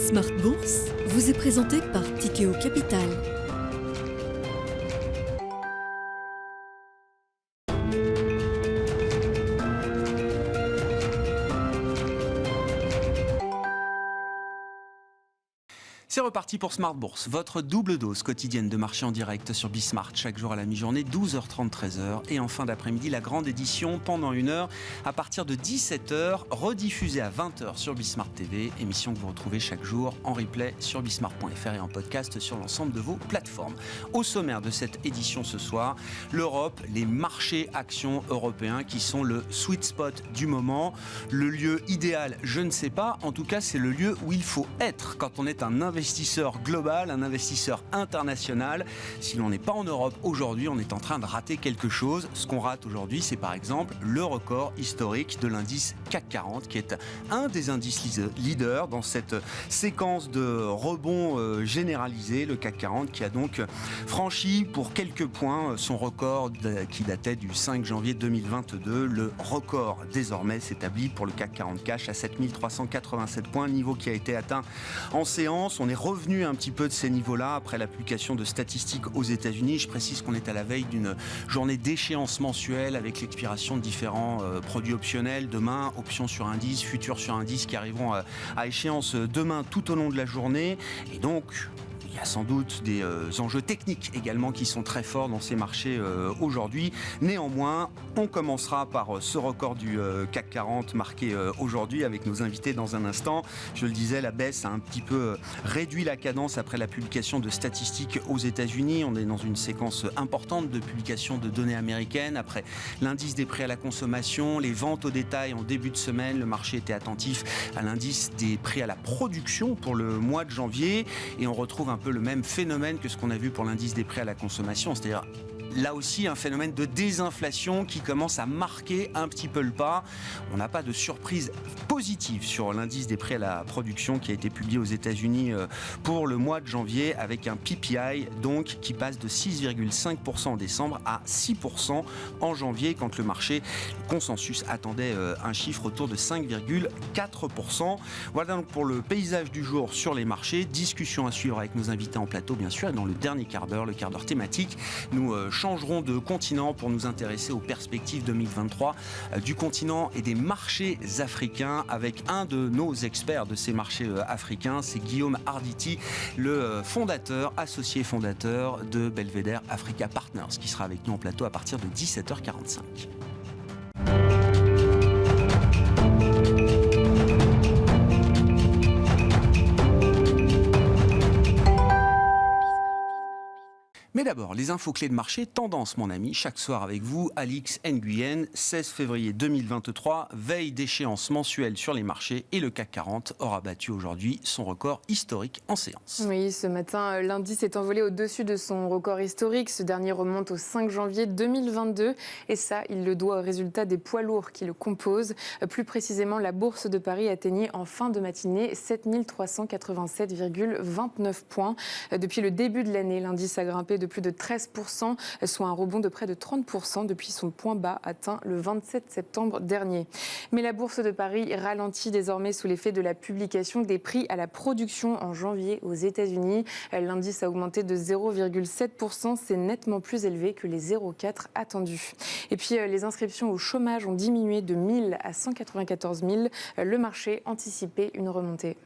Smart Bourse vous est présenté par Tikeo Capital. C'est reparti pour Smart Bourse, votre double dose quotidienne de marché en direct sur Bismart, chaque jour à la mi-journée, 12h30, 13h. Et en fin d'après-midi, la grande édition pendant une heure à partir de 17h, rediffusée à 20h sur Bismart TV. Émission que vous retrouvez chaque jour en replay sur bismart.fr et en podcast sur l'ensemble de vos plateformes. Au sommaire de cette édition ce soir, l'Europe, les marchés actions européens qui sont le sweet spot du moment. Le lieu idéal, je ne sais pas. En tout cas, c'est le lieu où il faut être quand on est un investisseur global, un investisseur international. Si l'on n'est pas en Europe aujourd'hui, on est en train de rater quelque chose. Ce qu'on rate aujourd'hui, c'est par exemple le record historique de l'indice CAC 40, qui est un des indices leaders dans cette séquence de rebond généralisé. Le CAC 40 qui a donc franchi pour quelques points son record qui datait du 5 janvier 2022. Le record désormais s'établit pour le CAC 40 Cash à 7387 points, niveau qui a été atteint en séance. On est revenu un petit peu de ces niveaux-là après la publication de statistiques aux États-Unis. Je précise qu'on est à la veille d'une journée d'échéance mensuelle avec l'expiration de différents produits optionnels. Demain, options sur indice, futurs sur indice qui arriveront à échéance demain tout au long de la journée. Et donc, il y a sans doute des enjeux techniques également qui sont très forts dans ces marchés aujourd'hui. Néanmoins, on commencera par ce record du CAC 40 marqué aujourd'hui avec nos invités dans un instant. Je le disais, la baisse a un petit peu réduit la cadence après la publication de statistiques aux États-Unis. On est dans une séquence importante de publication de données américaines. Après l'indice des prix à la consommation, les ventes au détail en début de semaine, le marché était attentif à l'indice des prix à la production pour le mois de janvier. Et on retrouve un peu le même phénomène que ce qu'on a vu pour l'indice des prix à la consommation, c'est-à-dire là aussi un phénomène de désinflation qui commence à marquer un petit peu le pas. On n'a pas de surprise positive sur l'indice des prix à la production qui a été publié aux États-Unis pour le mois de janvier avec un PPI donc qui passe de 6,5% en décembre à 6% en janvier quand le marché, le consensus attendait un chiffre autour de 5,4%. Voilà donc pour le paysage du jour sur les marchés. Discussion à suivre avec nos invités en plateau bien sûr et dans le dernier quart d'heure, le quart d'heure thématique, nous changerons de continent pour nous intéresser aux perspectives 2023 du continent et des marchés africains avec un de nos experts de ces marchés africains, c'est Guillaume Arditi, le associé fondateur de Belvedere Africa Partners, qui sera avec nous en plateau à partir de 17h45. Mais d'abord, les infos clés de marché, tendance mon ami, chaque soir avec vous, Alix Nguyen, 16 février 2023, veille d'échéance mensuelle sur les marchés et le CAC 40 aura battu aujourd'hui son record historique en séance. Oui, ce matin, l'indice est envolé au-dessus de son record historique. Ce dernier remonte au 5 janvier 2022 et ça, il le doit au résultat des poids lourds qui le composent. Plus précisément, la Bourse de Paris atteignait en fin de matinée 7387,29 points. Depuis le début de l'année, l'indice a grimpé de plus de 13%, soit un rebond de près de 30% depuis son point bas atteint le 27 septembre dernier. Mais la Bourse de Paris ralentit désormais sous l'effet de la publication des prix à la production en janvier aux États-Unis. L'indice a augmenté de 0,7%, c'est nettement plus élevé que les 0,4 attendus. Et puis les inscriptions au chômage ont diminué de 1000 à 194 000. Le marché anticipait une remontée.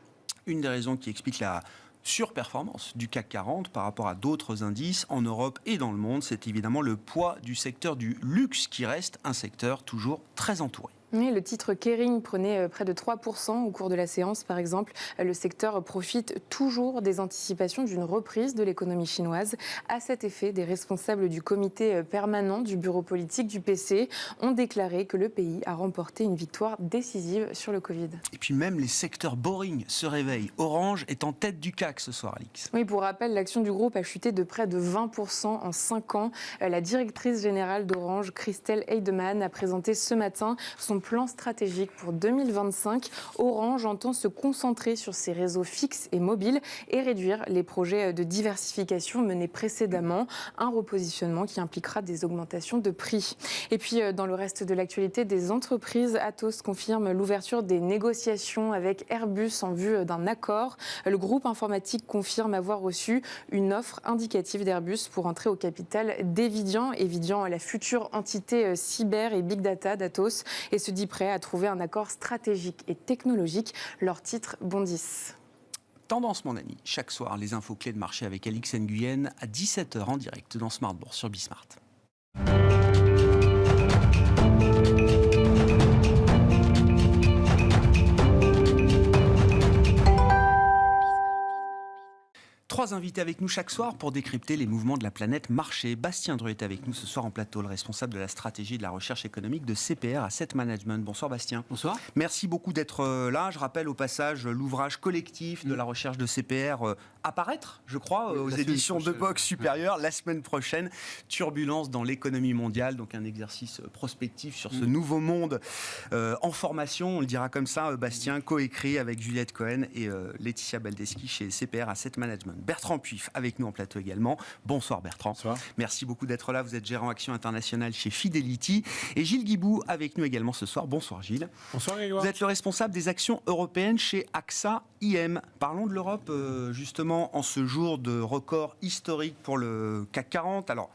Une des raisons qui explique la surperformance du CAC 40 par rapport à d'autres indices en Europe et dans le monde, c'est évidemment le poids du secteur du luxe qui reste un secteur toujours très entouré. Oui, le titre Kering prenait près de 3% au cours de la séance, par exemple. Le secteur profite toujours des anticipations d'une reprise de l'économie chinoise. À cet effet, des responsables du comité permanent du bureau politique du PC ont déclaré que le pays a remporté une victoire décisive sur le Covid. Et puis même les secteurs boring se réveillent. Orange est en tête du CAC ce soir, Alix. Oui, pour rappel, l'action du groupe a chuté de près de 20% en 5 ans. La directrice générale d'Orange, Christelle Heidemann, a présenté ce matin son son plan stratégique pour 2025. Orange entend se concentrer sur ses réseaux fixes et mobiles et réduire les projets de diversification menés précédemment. Un repositionnement qui impliquera des augmentations de prix. Et puis, dans le reste de l'actualité des entreprises, Atos confirme l'ouverture des négociations avec Airbus en vue d'un accord. Le groupe informatique confirme avoir reçu une offre indicative d'Airbus pour entrer au capital d'Evidian. Evidian, la future entité cyber et big data d'Atos, et se dit prêt à trouver un accord stratégique et technologique. Leurs titres bondissent. Tendance, mon ami. Chaque soir, les infos clés de marché avec Alix Nguyen à 17h en direct dans Smart Bourse sur Bismart. Trois invités avec nous chaque soir pour décrypter les mouvements de la planète marché. Bastien Dreux est avec nous ce soir en plateau, le responsable de la stratégie et de la recherche économique de CPR Asset Management. Bonsoir Bastien. Bonsoir. Merci beaucoup d'être là. Je rappelle au passage l'ouvrage collectif de la recherche de CPR apparaître, je crois, aux éditions de Box Supérieure la semaine prochaine. Turbulence dans l'économie mondiale, donc un exercice prospectif sur ce nouveau monde en formation, on le dira comme ça, Bastien, coécrit avec Juliette Cohen et Laetitia Baldeschi chez CPR Asset Management. Bertrand Puif avec nous en plateau également. Bonsoir Bertrand. Bonsoir. Merci beaucoup d'être là. Vous êtes gérant action internationale chez Fidelity. Et Gilles Guibou avec nous également ce soir. Bonsoir Gilles. Bonsoir Grégoire. Vous êtes le responsable des actions européennes chez AXA IM. Parlons de l'Europe justement en ce jour de record historique pour le CAC 40. Alors,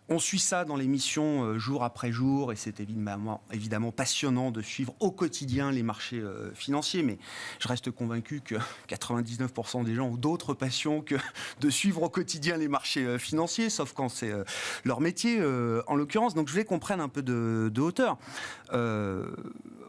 on suit ça dans l'émission jour après jour et c'est évidemment passionnant de suivre au quotidien les marchés financiers. Mais je reste convaincu que 99% des gens ont d'autres passions que de suivre au quotidien les marchés financiers, sauf quand c'est leur métier en l'occurrence. Donc je voulais qu'on prenne un peu de hauteur.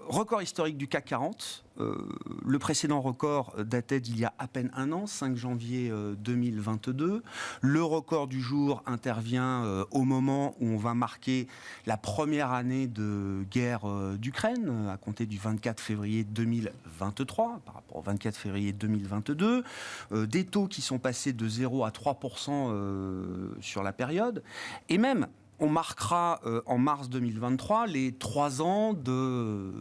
Record historique du CAC 40. Le précédent record datait d'il y a à peine un an, 5 janvier 2022. Le record du jour intervient au moment où on va marquer la première année de guerre d'Ukraine, à compter du 24 février 2023, par rapport au 24 février 2022. Des taux qui sont passés de 0 à 3% sur la période. Et même, on marquera en mars 2023 les 3 ans de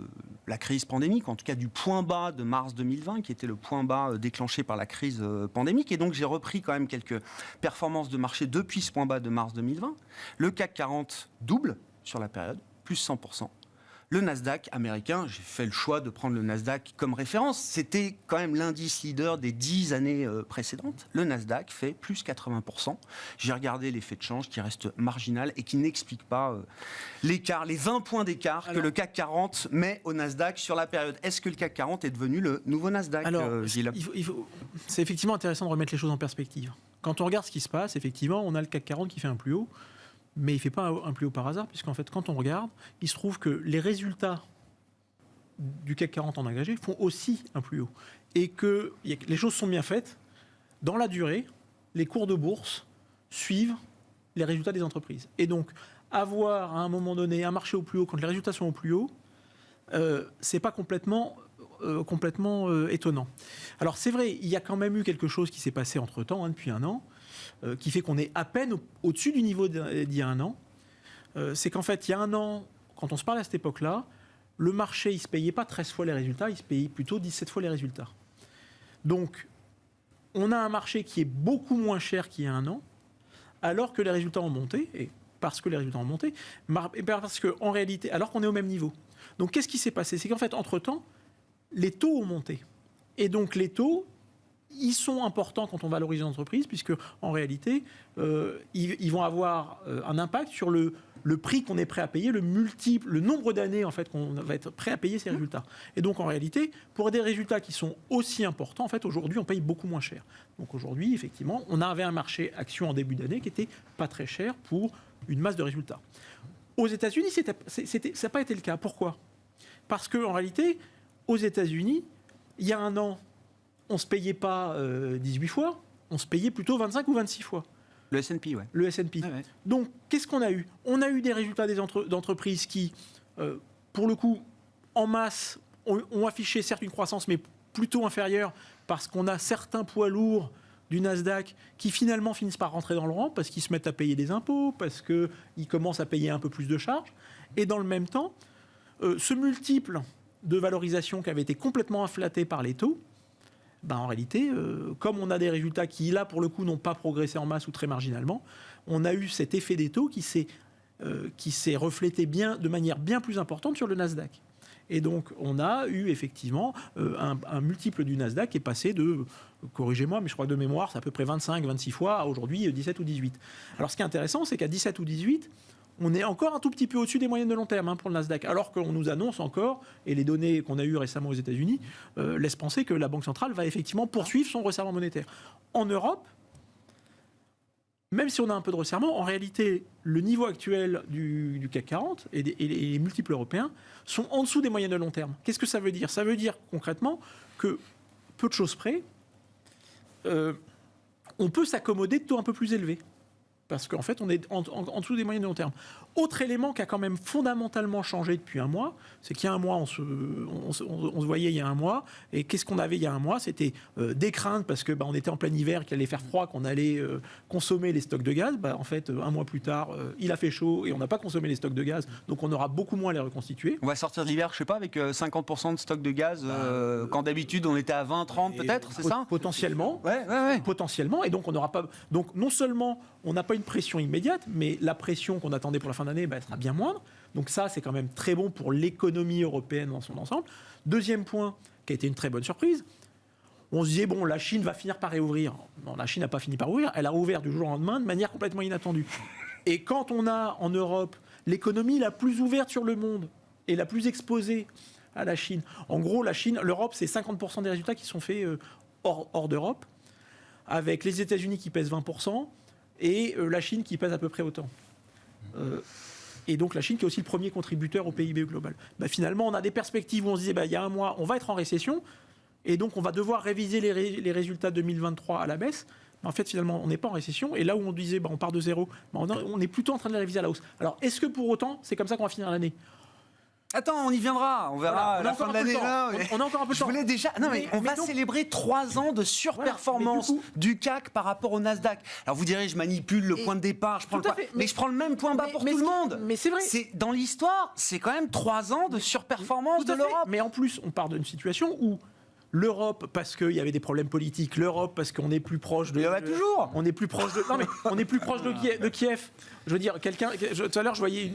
la crise pandémique, en tout cas du point bas de mars 2020, qui était le point bas déclenché par la crise pandémique. Et donc j'ai repris quand même quelques performances de marché depuis ce point bas de mars 2020. Le CAC 40 double sur la période, plus 100%. Le Nasdaq américain, j'ai fait le choix de prendre le Nasdaq comme référence. C'était quand même l'indice leader des 10 années précédentes. Le Nasdaq fait plus 80%. J'ai regardé l'effet de change qui reste marginal et qui n'explique pas l'écart, les 20 points d'écart que le CAC 40 met au Nasdaq sur la période. Est-ce que le CAC 40 est devenu le nouveau Nasdaq, Gilles ? C'est effectivement intéressant de remettre les choses en perspective. Quand on regarde ce qui se passe, effectivement, on a le CAC 40 qui fait un plus haut. Mais il ne fait pas un plus haut par hasard, puisqu'en fait, quand on regarde, il se trouve que les résultats du CAC 40 en agrégé font aussi un plus haut. Et que les choses sont bien faites. Dans la durée, les cours de bourse suivent les résultats des entreprises. Et donc, avoir à un moment donné un marché au plus haut quand les résultats sont au plus haut, ce n'est pas complètement étonnant. Alors c'est vrai, il y a quand même eu quelque chose qui s'est passé entre-temps, depuis un an, qui fait qu'on est à peine au-dessus du niveau d'il y a un an. C'est qu'en fait, il y a un an, quand on se parle à cette époque-là, le marché, il ne se payait pas 13 fois les résultats, il se payait plutôt 17 fois les résultats. Donc, on a un marché qui est beaucoup moins cher qu'il y a un an, alors que les résultats ont monté, et parce que les résultats ont monté, parce qu'en réalité, alors qu'on est au même niveau. Donc, qu'est-ce qui s'est passé ? C'est qu'en fait, entre-temps, les taux ont monté. Et donc, les taux, ils sont importants quand on valorise une entreprise, puisque en réalité, ils vont avoir un impact sur le prix qu'on est prêt à payer, le nombre d'années en fait qu'on va être prêt à payer ces résultats. Et donc en réalité, pour des résultats qui sont aussi importants, en fait aujourd'hui on paye beaucoup moins cher. Donc aujourd'hui, effectivement, on avait un marché action en début d'année qui était pas très cher pour une masse de résultats. Aux États-Unis, ça n'a pas été le cas. Pourquoi ? Parce que en réalité, aux États-Unis, il y a un an, on ne se payait pas 18 fois, on se payait plutôt 25 ou 26 fois. Le S&P, ouais. Le S&P. Ah ouais. Donc, qu'est-ce qu'on a eu ? On a eu des résultats d'entreprises qui, pour le coup, en masse, ont affiché certes une croissance, mais plutôt inférieure, parce qu'on a certains poids lourds du Nasdaq qui finalement finissent par rentrer dans le rang, parce qu'ils se mettent à payer des impôts, parce qu'ils commencent à payer un peu plus de charges. Et dans le même temps, ce multiple de valorisation qui avait été complètement inflaté par les taux, en réalité, comme on a des résultats qui, là, pour le coup, n'ont pas progressé en masse ou très marginalement, on a eu cet effet des taux qui s'est reflété de manière bien plus importante sur le Nasdaq. Et donc, on a eu effectivement un multiple du Nasdaq qui est passé de, corrigez-moi, mais je crois que de mémoire, c'est à peu près 25-26 fois à aujourd'hui 17 ou 18. Alors, ce qui est intéressant, c'est qu'à 17 ou 18, on est encore un tout petit peu au-dessus des moyennes de long terme pour le Nasdaq, alors qu'on nous annonce encore, et les données qu'on a eues récemment aux États-Unis laissent penser que la Banque centrale va effectivement poursuivre son resserrement monétaire. En Europe, même si on a un peu de resserrement, en réalité, le niveau actuel du CAC 40 et les multiples européens sont en dessous des moyennes de long terme. Qu'est-ce que ça veut dire ? Ça veut dire concrètement que, peu de choses près, on peut s'accommoder de taux un peu plus élevés. Parce qu'en fait, on est en dessous des moyennes de long terme. Autre élément qui a quand même fondamentalement changé depuis un mois, c'est qu'il y a un mois, on se voyait il y a un mois, et qu'est-ce qu'on avait il y a un mois ? C'était des craintes, parce qu'on était en plein hiver, qu'il allait faire froid, qu'on allait consommer les stocks de gaz. En fait, un mois plus tard, il a fait chaud, et on n'a pas consommé les stocks de gaz, donc on aura beaucoup moins à les reconstituer. On va sortir de l'hiver, je ne sais pas, avec 50% de stocks de gaz, quand d'habitude on était à 20, 30 peut-être, c'est ça ? Potentiellement. Ouais. Potentiellement, et donc on n'aura pas... Donc non seulement on n'a pas une pression immédiate, mais la pression qu'on attendait pour la fin d'année, elle sera bien moindre. Donc ça, c'est quand même très bon pour l'économie européenne dans son ensemble. Deuxième point, qui a été une très bonne surprise, on se disait, la Chine va finir par réouvrir. Non, la Chine n'a pas fini par ouvrir, elle a rouvert du jour au lendemain de manière complètement inattendue. Et quand on a en Europe l'économie la plus ouverte sur le monde et la plus exposée à la Chine, en gros, l'Europe, c'est 50% des résultats qui sont faits hors d'Europe, avec les États-Unis qui pèsent 20%, et la Chine qui pèse à peu près autant. Et donc la Chine qui est aussi le premier contributeur au PIB global. Finalement, on a des perspectives où on se disait, il y a un mois, on va être en récession, et donc on va devoir réviser les résultats 2023 à la baisse. En fait, finalement, on n'est pas en récession, et là où on disait, on part de zéro, on est plutôt en train de les réviser à la hausse. Alors, est-ce que pour autant, c'est comme ça qu'on va finir l'année ? Attends, on y viendra, on verra à la fin de l'année. On a encore un peu de temps. Je voulais déjà... Non, mais on va célébrer 3 ans de surperformance du CAC par rapport au Nasdaq. Alors vous direz, je manipule le point de départ, mais je prends le même point bas pour tout le monde. Mais c'est vrai. Dans l'histoire, c'est quand même 3 ans de surperformance de l'Europe. Mais en plus, on part d'une situation où l'Europe, parce qu'il y avait des problèmes politiques, l'Europe, parce qu'on est plus proche de... Il y en a toujours. On est plus proche de... Non, mais on est plus proche de Kiev. Je veux dire, tout à l'heure, je voyais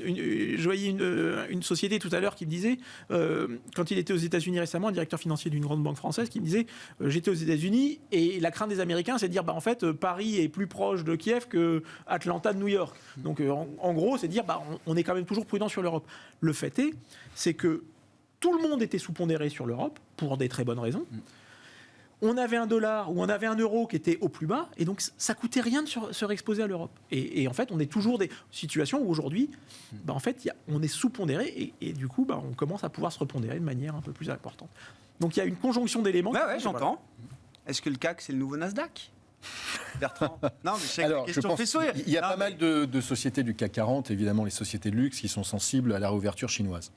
une société tout à l'heure qui me disait, quand il était aux États-Unis récemment, un directeur financier d'une grande banque française, qui me disait, j'étais aux États-Unis et la crainte des Américains, c'est de dire, en fait, Paris est plus proche de Kiev que Atlanta de New York. Donc, en gros, c'est de dire, on est quand même toujours prudent sur l'Europe. Le fait c'est que tout le monde était sous-pondéré sur l'Europe, pour des très bonnes raisons. On avait un dollar ou on avait un euro qui était au plus bas, et donc ça coûtait rien de se réexposer à l'Europe. Et en fait, on est toujours des situations où aujourd'hui, en fait, on est sous-pondéré, et du coup, on commence à pouvoir se repondérer de manière un peu plus importante. Donc il y a une conjonction d'éléments. Ouais, j'entends. Est-ce que le CAC, c'est le nouveau Nasdaq ? Bertrand. Non, mais chaque question fait sourire. Il y a pas mal de sociétés du CAC 40, évidemment les sociétés de luxe, qui sont sensibles à la réouverture chinoise.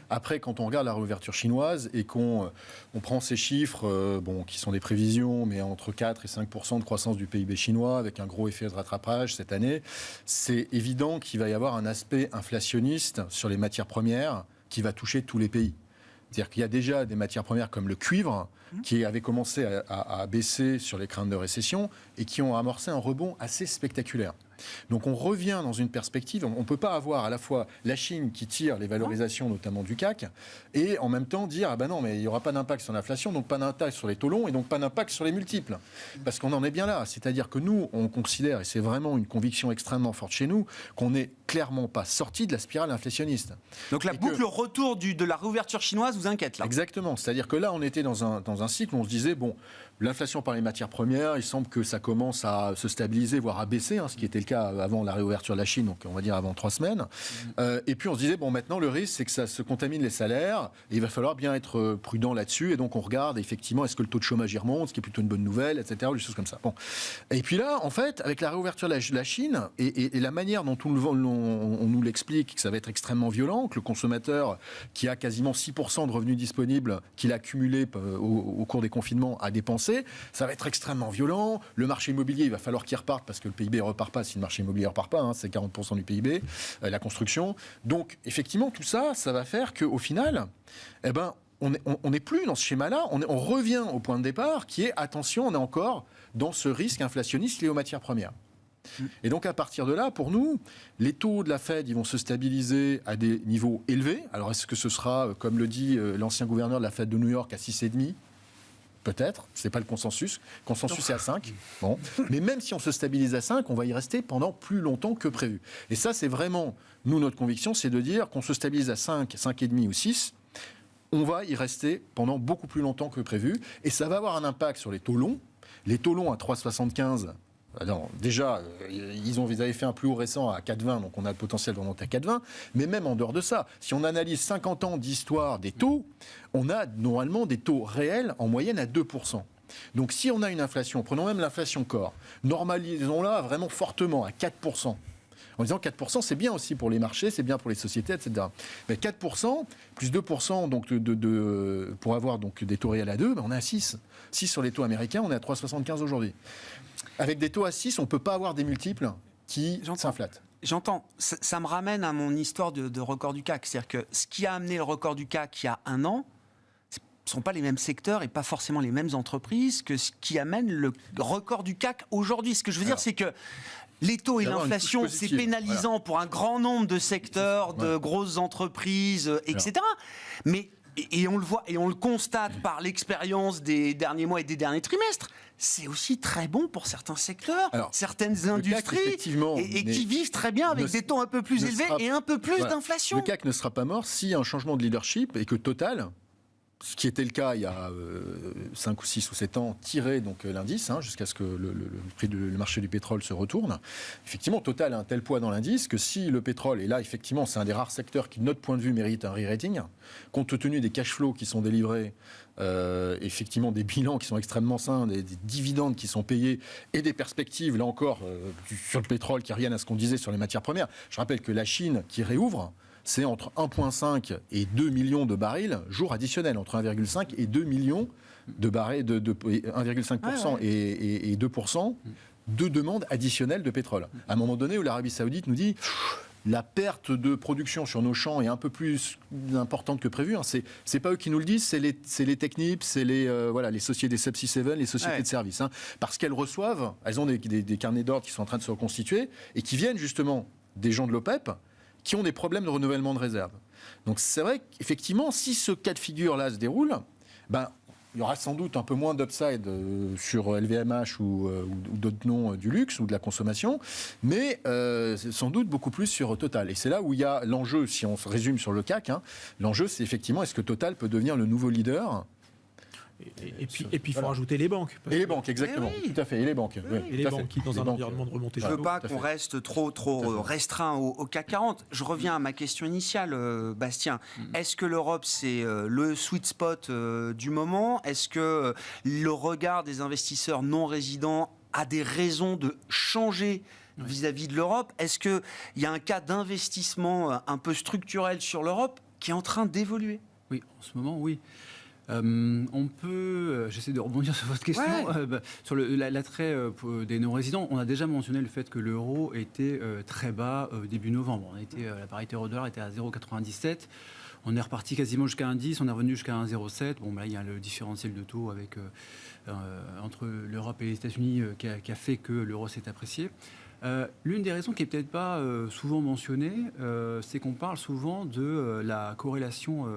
Après, quand on regarde la réouverture chinoise et qu'on prend ces chiffres, qui sont des prévisions, mais entre 4 et 5% de croissance du PIB chinois, avec un gros effet de rattrapage cette année, c'est évident qu'il va y avoir un aspect inflationniste sur les matières premières qui va toucher tous les pays. C'est-à-dire qu'il y a déjà des matières premières comme le cuivre qui avaient commencé à baisser sur les craintes de récession et qui ont amorcé un rebond assez spectaculaire. Donc on revient dans une perspective, on ne peut pas avoir à la fois la Chine qui tire les valorisations notamment du CAC et en même temps dire non mais il n'y aura pas d'impact sur l'inflation, donc pas d'impact sur les taux longs et donc pas d'impact sur les multiples. Parce qu'on en est bien là, c'est-à-dire que nous on considère, et c'est vraiment une conviction extrêmement forte chez nous, qu'on n'est clairement pas sorti de la spirale inflationniste. Donc la boucle retour de la réouverture chinoise vous inquiète là ? Exactement, c'est-à-dire que là on était dans un cycle où on se disait l'inflation par les matières premières, il semble que ça commence à se stabiliser, voire à baisser, ce qui était le cas avant la réouverture de la Chine, donc on va dire avant 3 semaines. Et puis on se disait, maintenant le risque, c'est que ça se contamine les salaires, et il va falloir bien être prudent là-dessus, et donc on regarde effectivement, est-ce que le taux de chômage y remonte, ce qui est plutôt une bonne nouvelle, etc., des choses comme ça. Et puis là, en fait, avec la réouverture de la Chine, et la manière dont on nous l'explique, que ça va être extrêmement violent, que le consommateur qui a quasiment 6% de revenus disponibles, qu'il a accumulé au cours des confinements, a dépensé commencer. Ça va être extrêmement violent. Le marché immobilier, il va falloir qu'il reparte parce que le PIB ne repart pas si le marché immobilier ne repart pas. C'est 40% du PIB, la construction. Donc, effectivement, tout ça, ça va faire qu'au final, on n'est plus dans ce schéma-là. On revient au point de départ qui est, attention, on est encore dans ce risque inflationniste lié aux matières premières. Et donc, à partir de là, pour nous, les taux de la Fed, ils vont se stabiliser à des niveaux élevés. Alors, est-ce que ce sera, comme le dit l'ancien gouverneur de la Fed de New York, à 6,5 ? Peut-être, ce n'est pas le consensus. Le consensus est à 5. Bon. Mais même si on se stabilise à 5, on va y rester pendant plus longtemps que prévu. Et ça, c'est vraiment, nous, notre conviction, c'est de dire qu'on se stabilise à 5, 5,5 ou 6, on va y rester pendant beaucoup plus longtemps que prévu. Et ça va avoir un impact sur les taux longs. Les taux longs à 3,75, alors, déjà, ils avaient fait un plus haut récent à 4,20, donc on a le potentiel de remonter à 4,20. Mais même en dehors de ça, si on analyse 50 ans d'histoire des taux, on a normalement des taux réels en moyenne à 2%. Donc si on a une inflation, prenons même l'inflation corps, normalisons-la vraiment fortement à 4%. En disant 4%, c'est bien aussi pour les marchés, c'est bien pour les sociétés, etc. Mais 4%, plus 2% donc pour avoir donc des taux réels à 2, on est à 6. 6 sur les taux américains, on est à 3,75 aujourd'hui. Avec des taux à 6, on ne peut pas avoir des multiples qui s'inflatent. J'entends. Ça me ramène à mon histoire de record du CAC. C'est-à-dire que ce qui a amené le record du CAC il y a un an, ce ne sont pas les mêmes secteurs et pas forcément les mêmes entreprises que ce qui amène le record du CAC aujourd'hui. Ce que je veux dire, c'est que les taux et l'inflation, c'est pénalisant pour un grand nombre de secteurs, de grosses entreprises, etc. Mais et on le voit et on le constate par l'expérience des derniers mois et des derniers trimestres. C'est aussi très bon pour certains secteurs, certaines industries, et qui vivent très bien avec des taux un peu plus élevés et un peu plus d'inflation. Le CAC ne sera pas mort s'il y a un changement de leadership et que Total, ce qui était le cas il y a 5 ou 6 ou 7 ans, tirait donc l'indice jusqu'à ce que le prix du marché du pétrole se retourne. Effectivement, Total a un tel poids dans l'indice que si le pétrole, et là effectivement c'est un des rares secteurs qui de notre point de vue mérite un re-rating, compte tenu des cash flows qui sont délivrés, effectivement des bilans qui sont extrêmement sains, des dividendes qui sont payés et des perspectives, là encore, sur le pétrole qui reviennent à ce qu'on disait sur les matières premières. Je rappelle que la Chine qui réouvre, c'est entre 1,5 et 2 millions de barils jour additionnel, entre 1,5 et 2 millions de barils, 1,5% et 2% de demandes additionnelles de pétrole. À un moment donné où l'Arabie Saoudite nous dit la perte de production sur nos champs est un peu plus importante que prévu. C'est pas eux qui nous le disent, c'est les Technip, c'est les sociétés des Subsea 7, les sociétés de services. Parce qu'elles reçoivent, elles ont des carnets d'ordre qui sont en train de se reconstituer et qui viennent justement des gens de l'OPEP qui ont des problèmes de renouvellement de réserve. Donc c'est vrai qu'effectivement, si ce cas de figure-là se déroule, il y aura sans doute un peu moins d'upside sur LVMH ou d'autres noms du luxe ou de la consommation, mais sans doute beaucoup plus sur Total. Et c'est là où il y a l'enjeu, si on se résume sur le CAC, l'enjeu c'est effectivement est-ce que Total peut devenir le nouveau leader ? Et puis il faut rajouter les banques. Et les banques, exactement. Tout à fait. Et les banques. Et les banques qui, dans un environnement de remontée. Je ne veux pas qu'on reste trop restreint au CAC 40. Je reviens à ma question initiale, Bastien. Est-ce que l'Europe, c'est le sweet spot du moment ? Est-ce que le regard des investisseurs non résidents a des raisons de changer vis-à-vis de l'Europe ? Est-ce qu'il y a un cas d'investissement un peu structurel sur l'Europe qui est en train d'évoluer ? Oui, en ce moment, oui. On peut, j'essaie de rebondir sur votre question, sur l'attrait des non-résidents. On a déjà mentionné le fait que l'euro était très bas début novembre. La parité euro-dollar était à 0,97. On est reparti quasiment jusqu'à 1,10, on est revenu jusqu'à 1,07. Bon, là, il y a le différentiel de taux entre l'Europe et les États-Unis qui a fait que l'euro s'est apprécié. L'une des raisons qui n'est peut-être pas souvent mentionnée, c'est qu'on parle souvent de la corrélation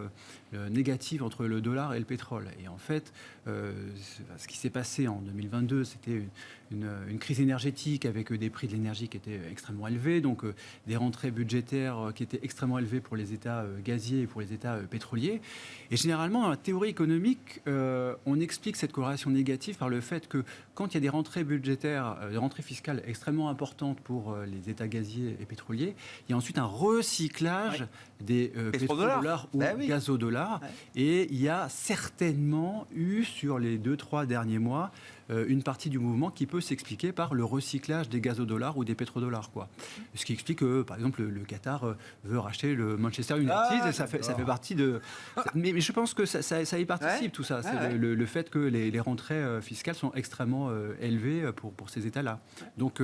négative entre le dollar et le pétrole. Et en fait, ce qui s'est passé en 2022, c'était une crise énergétique avec des prix de l'énergie qui étaient extrêmement élevés, donc des rentrées budgétaires qui étaient extrêmement élevées pour les États gaziers et pour les États pétroliers. Et généralement, dans la théorie économique, on explique cette corrélation négative par le fait que quand il y a des rentrées budgétaires, des rentrées fiscales extrêmement importantes pour les États gaziers et pétroliers, il y a ensuite un recyclage des pétrodollars ou gazodollars $. Et il y a certainement eu, sur les 2-3 derniers mois, une partie du mouvement qui peut s'expliquer par le recyclage des gazodollars ou des pétrodollars, quoi. Ce qui explique que, par exemple, le Qatar veut racheter le Manchester United, et ça fait partie de... Mais je pense que ça y participe, tout ça. C'est le fait que les rentrées fiscales sont extrêmement élevées pour ces États-là. Donc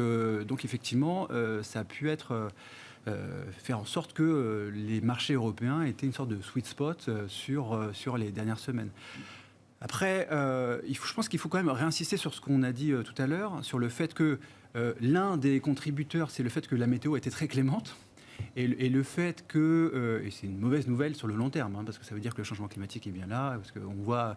effectivement, ça a pu être... faire en sorte que les marchés européens étaient une sorte de sweet spot sur les dernières semaines. Après, je pense qu'il faut quand même réinsister sur ce qu'on a dit tout à l'heure, sur le fait que l'un des contributeurs, c'est le fait que la météo était très clémente. Et le fait que, et c'est une mauvaise nouvelle sur le long terme, parce que ça veut dire que le changement climatique est bien là, parce qu'on voit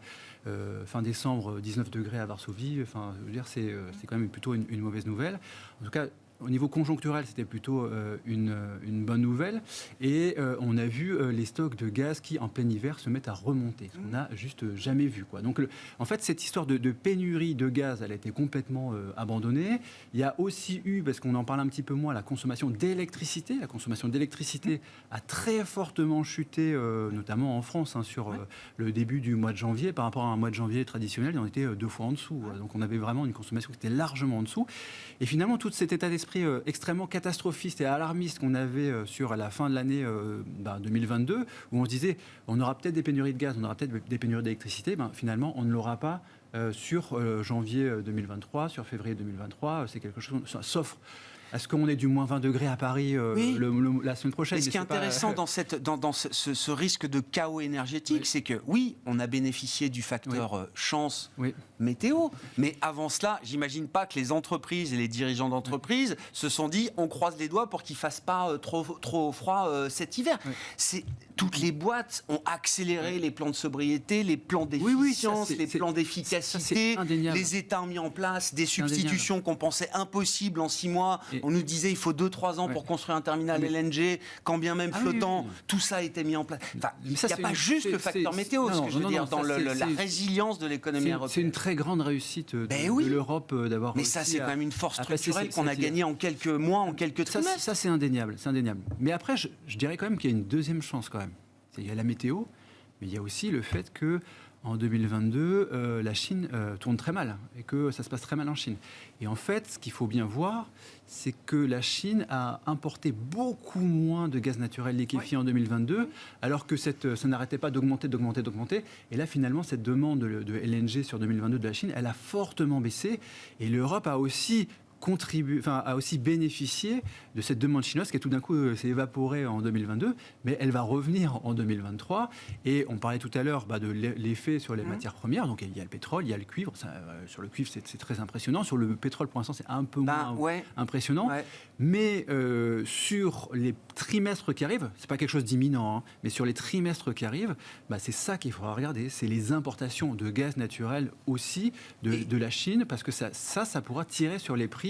fin décembre 19 degrés à Varsovie, je veux dire, c'est quand même plutôt une mauvaise nouvelle. En tout cas, au niveau conjoncturel, c'était plutôt une bonne nouvelle. Et on a vu les stocks de gaz qui, en plein hiver, se mettent à remonter. On n'a juste jamais vu, quoi. Donc, en fait, cette histoire de pénurie de gaz, elle a été complètement abandonnée. Il y a aussi eu, parce qu'on en parle un petit peu moins, la consommation d'électricité. La consommation d'électricité a très fortement chuté, notamment en France, sur le début du mois de janvier. Par rapport à un mois de janvier traditionnel, on était 2 fois en dessous. Donc, on avait vraiment une consommation qui était largement en dessous. Et finalement, tout cet état d'esprit extrêmement catastrophiste et alarmiste qu'on avait sur la fin de l'année 2022, où on se disait on aura peut-être des pénuries de gaz, on aura peut-être des pénuries d'électricité, finalement on ne l'aura pas sur janvier 2023, sur février 2023, c'est quelque chose, sauf à ce qu'on ait du moins 20 degrés à Paris la semaine prochaine. Et ce qui est intéressant dans ce risque de chaos énergétique, c'est que oui, on a bénéficié du facteur chance météo, mais avant cela, j'imagine pas que les entreprises et les dirigeants d'entreprises se sont dit on croise les doigts pour qu'il fasse pas trop froid cet hiver. Toutes les boîtes ont accéléré les plans de sobriété, les plans d'efficience, les plans d'efficacité. Les États ont mis en place des substitutions qu'on pensait impossibles en 6 mois. On nous disait il faut 2-3 ans pour construire un terminal LNG, quand bien même flottant. Tout ça a été mis en place. Enfin, il n'y a pas juste le facteur météo, ce que je veux dire, dans la résilience de l'économie européenne. C'est une très grande réussite de l'Europe d'avoir réussi. Mais ça, c'est quand même une force structurelle qu'on a gagnée en quelques mois, en quelques trimestres. Ça, c'est indéniable. Mais après, je dirais quand même qu'il y a une deuxième chance quand même. Il y a la météo, mais il y a aussi le fait que en 2022, la Chine tourne très mal et que ça se passe très mal en Chine. Et en fait, ce qu'il faut bien voir, c'est que la Chine a importé beaucoup moins de gaz naturel liquéfié en 2022, alors que ça n'arrêtait pas d'augmenter. Et là, finalement, cette demande de LNG sur 2022 de la Chine, elle a fortement baissé. Et l'Europe a aussi a aussi bénéficié de cette demande chinoise qui tout d'un coup s'est évaporée en 2022, mais elle va revenir en 2023. Et on parlait tout à l'heure de l'effet sur les matières premières. Donc il y a le pétrole, il y a le cuivre. Sur le cuivre, c'est très impressionnant. Sur le pétrole, pour l'instant, c'est un peu moins impressionnant. Mais sur les trimestres qui arrivent, c'est pas quelque chose d'imminent, mais sur les trimestres qui arrivent, c'est ça qu'il faudra regarder. C'est les importations de gaz naturel aussi de la Chine, parce que ça pourra tirer sur les prix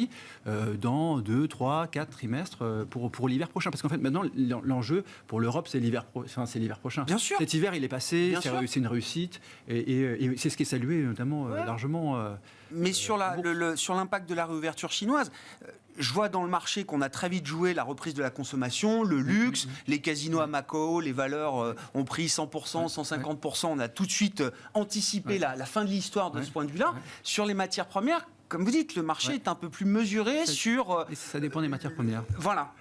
dans 2, 3, 4 trimestres pour l'hiver prochain. Parce qu'en fait, maintenant, l'enjeu pour l'Europe, c'est l'hiver prochain. Bien sûr. Cet hiver, il est passé, c'est une réussite, et c'est ce qui est salué notamment largement. Mais sur l'impact de la réouverture chinoise, je vois dans le marché qu'on a très vite joué la reprise de la consommation, le luxe, les casinos à Macao, les valeurs ont pris 100%, 150%. On a tout de suite anticipé la fin de l'histoire de ce point de vue-là. Sur les matières premières, comme vous dites, le marché est un peu plus mesuré sur... Ça dépend des matières premières. Voilà.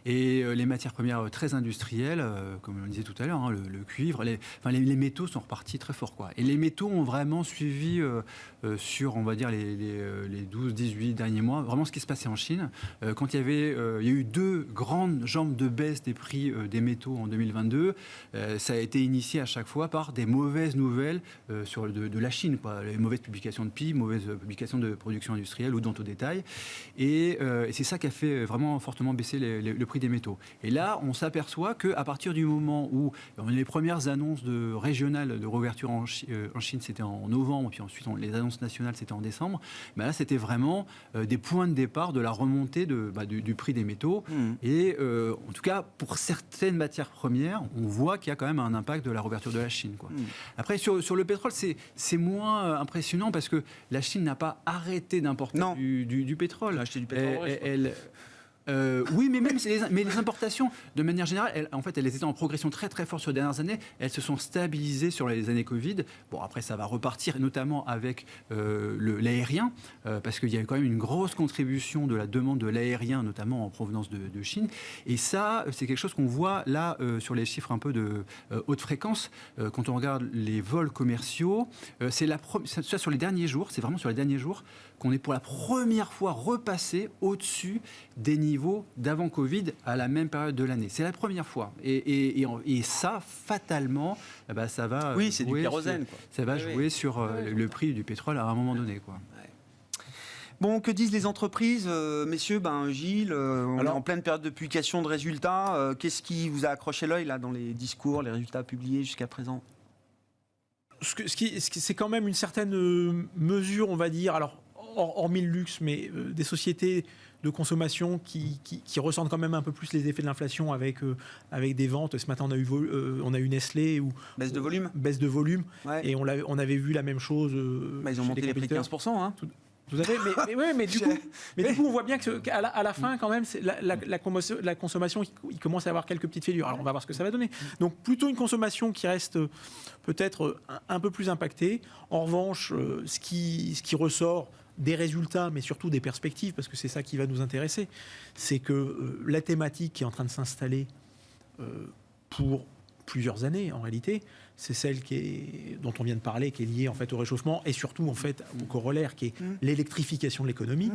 Et les matières premières très industrielles, comme on le disait tout à l'heure, le cuivre, les métaux sont repartis très fort, quoi. Et les métaux ont vraiment suivi sur, on va dire, les 12-18 derniers mois, vraiment ce qui se passait en Chine. Quand il y a eu 2 grandes jambes de baisse des prix des métaux en 2022, ça a été initié à chaque fois par des mauvaises nouvelles de la Chine, quoi. Les mauvaises publications de PIB, mauvaises publications de production industrielle ou de vente au détail. Et c'est ça qui a fait vraiment fortement baisser le prix des métaux. Et là, on s'aperçoit qu'à partir du moment où les premières annonces régionales de réouverture en Chine, c'était en novembre, puis ensuite les annonces nationales, c'était en décembre, là, c'était vraiment des points de départ de la remontée du prix des métaux. Et en tout cas, pour certaines matières premières, on voit qu'il y a quand même un impact de la réouverture de la Chine, quoi. Après, sur le pétrole, c'est moins impressionnant parce que la Chine n'a pas arrêté d'importer du pétrole. Acheter du pétrole. Oui, mais même les importations, de manière générale, elles étaient en progression très très forte sur les dernières années. Elles se sont stabilisées sur les années Covid. Bon, après, ça va repartir, notamment avec l'aérien, parce qu'il y a quand même une grosse contribution de la demande de l'aérien, notamment en provenance de Chine. Et ça, c'est quelque chose qu'on voit là sur les chiffres un peu de haute fréquence. Quand on regarde les vols commerciaux, ça sur les derniers jours, c'est vraiment sur les derniers jours qu'on est pour la première fois repassé au-dessus des niveaux d'avant Covid à la même période de l'année. C'est la première fois. Et ça, fatalement, ça va oui, c'est du kérosène. Ça va jouer sur le prix du pétrole à un moment donné, quoi. Bon, que disent les entreprises, messieurs? Gilles, on est en pleine période de publication de résultats. Qu'est-ce qui vous a accroché l'œil là dans les discours, les résultats publiés jusqu'à présent? C'est quand même une certaine mesure, on va dire, alors hormis le luxe, mais des sociétés de consommation qui ressentent quand même un peu plus les effets de l'inflation avec des ventes. Ce matin, on a eu Nestlé. Baisse de volume. Baisse de volume. Ouais. Et on avait vu la même chose. Ils ont monté les prix de 15%. Hein. Tout à fait. Mais du coup, on voit bien qu'à la fin, quand même, la consommation, il commence à avoir quelques petites fêlures. Alors, on va voir ce que ça va donner. Donc, plutôt une consommation qui reste peut-être un peu plus impactée. En revanche, ce qui ressort des résultats, mais surtout des perspectives, parce que c'est ça qui va nous intéresser, c'est que la thématique qui est en train de s'installer pour plusieurs années, en réalité, c'est celle dont on vient de parler, qui est liée en fait au réchauffement et surtout en fait au corollaire, qui est l'électrification de l'économie.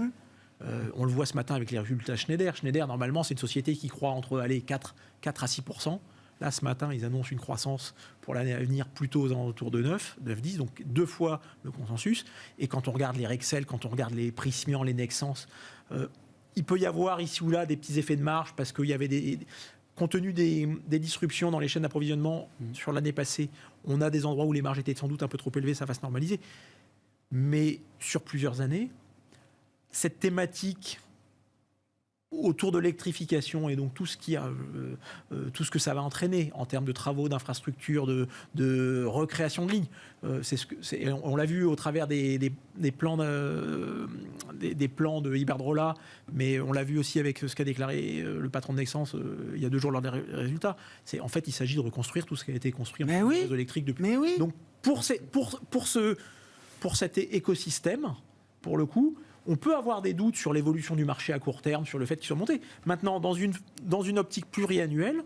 On le voit ce matin avec les résultats Schneider. Schneider, normalement, c'est une société qui croît entre 4 à 6%. Là, ce matin, ils annoncent une croissance pour l'année à venir plutôt aux alentours de 9-10, donc 2 fois le consensus. Et quand on regarde les Rexel, quand on regarde les Prysmian, les Nexans, il peut y avoir ici ou là des petits effets de marge parce qu'il y avait compte tenu des disruptions dans les chaînes d'approvisionnement sur l'année passée, on a des endroits où les marges étaient sans doute un peu trop élevées, ça va se normaliser. Mais sur plusieurs années, cette thématique autour de l'électrification et donc tout ce que ça va entraîner en termes de travaux, d'infrastructures, de recréation de lignes. On l'a vu au travers des plans de Iberdrola, mais on l'a vu aussi avec ce qu'a déclaré le patron de Nexans il y a 2 jours lors des résultats. En fait, il s'agit de reconstruire tout ce qui a été construit en réseau électrique depuis. Donc pour cet écosystème, pour le coup, on peut avoir des doutes sur l'évolution du marché à court terme, sur le fait qu'il soit monté. Maintenant, dans une optique pluriannuelle,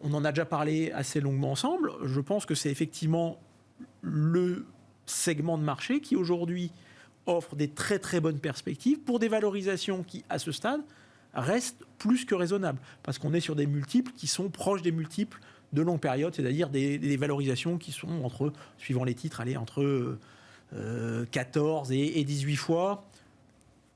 on en a déjà parlé assez longuement ensemble, je pense que c'est effectivement le segment de marché qui aujourd'hui offre des très très bonnes perspectives pour des valorisations qui, à ce stade, restent plus que raisonnables. Parce qu'on est sur des multiples qui sont proches des multiples de longue période, c'est-à-dire des valorisations qui sont suivant les titres, entre 14 et 18 fois.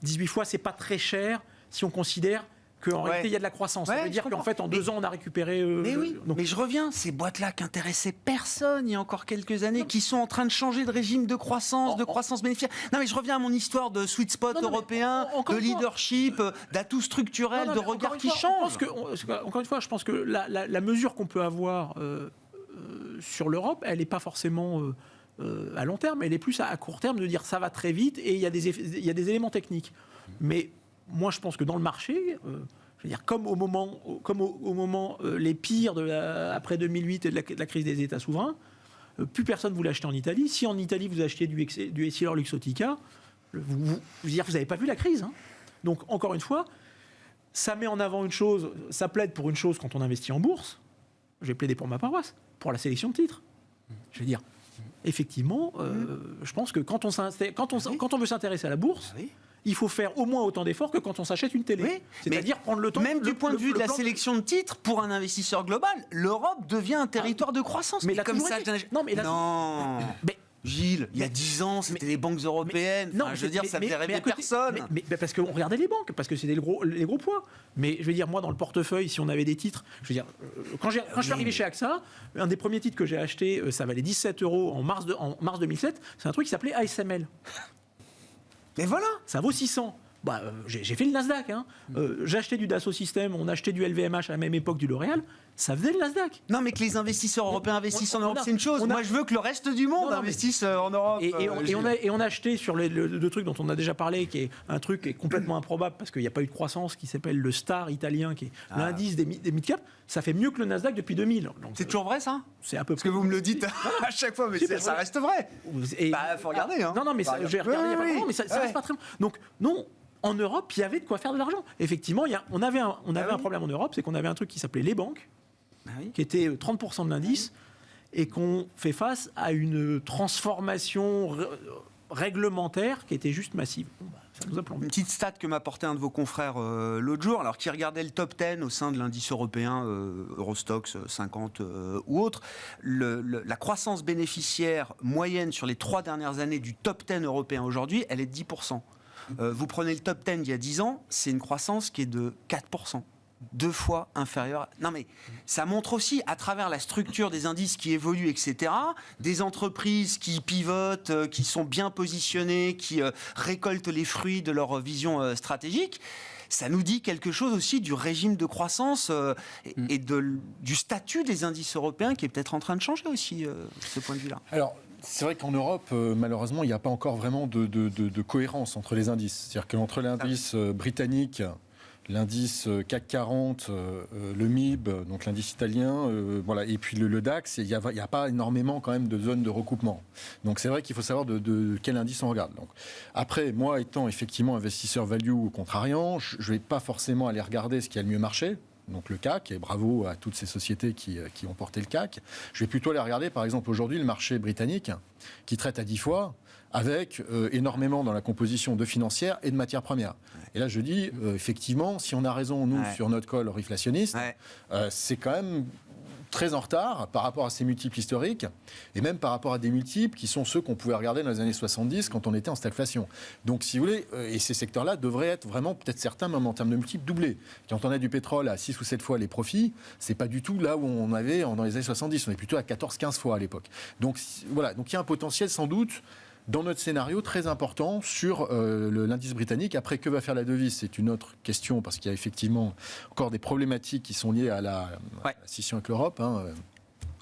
18 fois, c'est pas très cher si on considère qu'en réalité, il y a de la croissance. Ça veut dire qu'en fait, en 2 ans, on a récupéré... mais je reviens, ces boîtes-là qui intéressaient personne il y a encore quelques années, qui sont en train de changer de régime de croissance, bénéficiaire. Non, mais je reviens à mon histoire de sweet spot européen, de leadership, d'atout structurel, de regard qui change. Encore une fois, je pense que la mesure qu'on peut avoir sur l'Europe, elle n'est pas forcément... à long terme, elle est plus à court terme de dire ça va très vite et il y a des éléments techniques. Mais moi, je pense que dans le marché, je veux dire, comme au moment les pires après 2008 et de la crise des États souverains, plus personne ne voulait acheter en Italie. Si en Italie, vous achetez du Essilor Luxottica, vous n'avez pas vu la crise. Hein. Donc, encore une fois, ça met en avant une chose, ça plaide pour une chose quand on investit en bourse. J'ai plaidé pour ma paroisse, pour la sélection de titres. Je veux dire, effectivement, je pense que quand on veut s'intéresser à la bourse, il faut faire au moins autant d'efforts que quand on s'achète une télé. C'est-à-dire prendre le temps... Même du point de vue de la sélection de titres, pour un investisseur global, l'Europe devient un territoire de croissance. Mais comme ça, mais Gilles, il y a 10 ans, c'était les banques européennes. Je veux dire, ça faisait rêver personne. Mais parce qu'on regardait les banques, parce que c'était les gros poids. Mais je veux dire, moi, dans le portefeuille, si on avait des titres, je veux dire, quand je suis arrivé chez AXA, un des premiers titres que j'ai acheté, ça valait 17 € en mars 2007. C'est un truc qui s'appelait ASML. Mais voilà, ça vaut 600. J'ai fait le Nasdaq. J'ai acheté du Dassault Systèmes, on achetait du LVMH à la même époque du L'Oréal. Ça faisait le Nasdaq. Non, mais que les investisseurs européens investissent en Europe, c'est une chose. Moi, je veux que le reste du monde investisse en Europe. Et on a acheté sur le truc dont on a déjà parlé, qui est un truc qui est complètement improbable parce qu'il n'y a pas eu de croissance, qui s'appelle le STAR italien, qui est l'indice des mid-cap. Ça fait mieux que le Nasdaq depuis 2000. C'est toujours vrai, ça? C'est un peu. Parce que vous me le dites à chaque fois, mais ça reste vrai. Faut regarder. Non, mais j'ai regardé il y a pas longtemps, mais ça reste pas très. Donc, non. En Europe, il y avait de quoi faire de l'argent. Effectivement, on avait un problème en Europe, c'est qu'on avait un truc qui s'appelait les banques, qui était 30% de l'indice, et qu'on fait face à une transformation réglementaire qui était juste massive. Ça nous a plombé. Une petite stat que m'a apporté un de vos confrères l'autre jour, alors qui regardait le top 10 au sein de l'indice européen Eurostoxx 50 ou autre, la croissance bénéficiaire moyenne sur les 3 dernières années du top 10 européen aujourd'hui, elle est de 10%. Vous prenez le top 10 d'il y a 10 ans, c'est une croissance qui est de 4%. 2 fois inférieure. Non mais ça montre aussi, à travers la structure des indices qui évoluent, etc., des entreprises qui pivotent, qui sont bien positionnées, qui récoltent les fruits de leur vision stratégique. Ça nous dit quelque chose aussi du régime de croissance et du statut des indices européens qui est peut-être en train de changer aussi, de ce point de vue-là. Alors, c'est vrai qu'en Europe, malheureusement, il n'y a pas encore vraiment de cohérence entre les indices. C'est-à-dire qu'entre l'indice britannique, l'indice CAC 40, le MIB, donc l'indice italien, et puis le DAX, il n'y a pas énormément quand même de zones de recoupement. Donc c'est vrai qu'il faut savoir de quel indice on regarde. Donc, après, moi étant effectivement investisseur value ou contrariant, je ne vais pas forcément aller regarder ce qui a le mieux marché. Donc le CAC, et bravo à toutes ces sociétés qui ont porté le CAC. Je vais plutôt aller regarder, par exemple, aujourd'hui, le marché britannique, qui traite à 10 fois, avec énormément dans la composition de financières et de matières premières. Et là, je dis, effectivement, si on a raison, nous, sur notre call inflationniste, c'est quand même très en retard par rapport à ces multiples historiques et même par rapport à des multiples qui sont ceux qu'on pouvait regarder dans les années 70 quand on était en stagflation. Donc, si vous voulez, et ces secteurs-là devraient être vraiment, peut-être certains, même en termes de multiples, doublés. Quand on a du pétrole à 6 ou 7 fois les profits, c'est pas du tout là où on avait dans les années 70. On est plutôt à 14-15 fois à l'époque. Donc, voilà. Donc, il y a un potentiel sans doute dans notre scénario très important sur l'indice britannique. Après, que va faire la devise? C'est une autre question parce qu'il y a effectivement encore des problématiques qui sont liées à la scission avec l'Europe.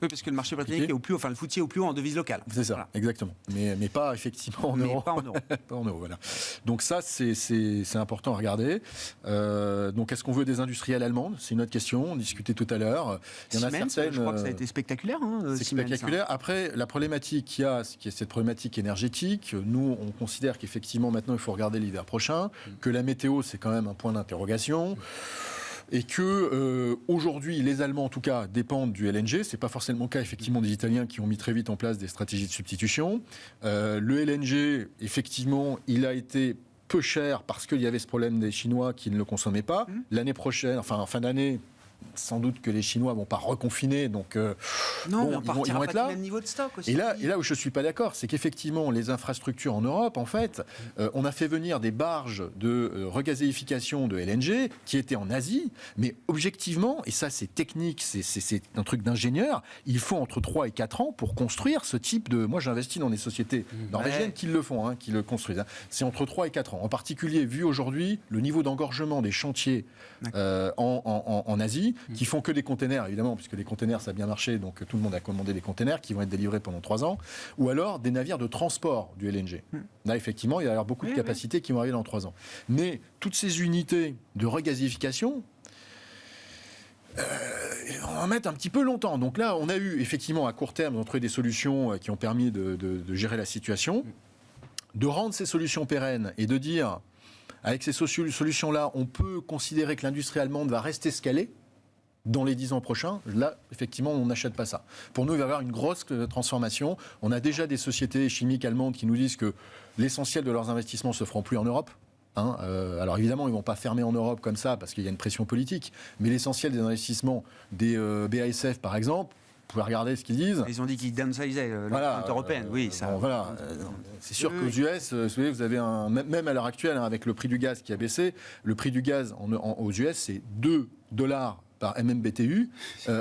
Oui, parce que le marché britannique est au plus haut, enfin le FTSE est au plus haut en devise locale. C'est ça, exactement. Mais pas effectivement en euros. Pas en euros. Pas en euros, voilà. Donc ça, c'est important à regarder. Donc est-ce qu'on veut des industrielles allemandes? C'est une autre question, on discutait tout à l'heure. Il y en a certaines, je crois que ça a été spectaculaire. C'est spectaculaire. Après, la problématique qu'il y a, c'est cette problématique énergétique. Nous, on considère qu'effectivement, maintenant, il faut regarder l'hiver prochain, que la météo, c'est quand même un point d'interrogation. Et que aujourd'hui, les Allemands en tout cas dépendent du LNG. C'est pas forcément le cas effectivement des Italiens qui ont mis très vite en place des stratégies de substitution. Le LNG, effectivement, il a été peu cher parce qu'il y avait ce problème des Chinois qui ne le consommaient pas. L'année prochaine, enfin en fin d'année, sans doute que les Chinois vont pas reconfiner, donc ils vont être là. Même niveau de stock aussi. Et là où je suis pas d'accord, c'est qu'effectivement les infrastructures en Europe, en fait, on a fait venir des barges de regazéification de LNG qui étaient en Asie, mais objectivement, et ça c'est technique, c'est un truc d'ingénieur, il faut entre 3 et 4 ans pour construire ce type de... Moi j'investis dans des sociétés norvégiennes qui le font, qui le construisent. C'est entre 3 et 4 ans. En particulier, vu aujourd'hui le niveau d'engorgement des chantiers en Asie, qui font que des containers, évidemment, puisque les containers, ça a bien marché, donc tout le monde a commandé des containers qui vont être délivrés pendant 3 ans, ou alors des navires de transport du LNG. Là, effectivement, il y a alors beaucoup de capacités qui vont arriver dans 3 ans. Mais toutes ces unités de regazéification, on va mettre un petit peu longtemps. Donc là, on a eu, effectivement, à court terme, on a trouvé des solutions qui ont permis de gérer la situation, de rendre ces solutions pérennes et de dire, avec ces solutions-là, on peut considérer que l'industrie allemande va rester ce qu'elle est dans les 10 ans prochains. Là, effectivement, on n'achète pas ça. Pour nous, il va y avoir une grosse transformation. On a déjà des sociétés chimiques allemandes qui nous disent que l'essentiel de leurs investissements se feront plus en Europe. Alors évidemment, ils ne vont pas fermer en Europe comme ça parce qu'il y a une pression politique. Mais l'essentiel des investissements des BASF, par exemple, vous pouvez regarder ce qu'ils disent. Ils ont dit qu'ils downsizaient l'empreinte européenne. Oui, ça. C'est sûr qu'aux US, vous avez même à l'heure actuelle, avec le prix du gaz qui a baissé, le prix du gaz aux US, c'est $2 par MMBTU.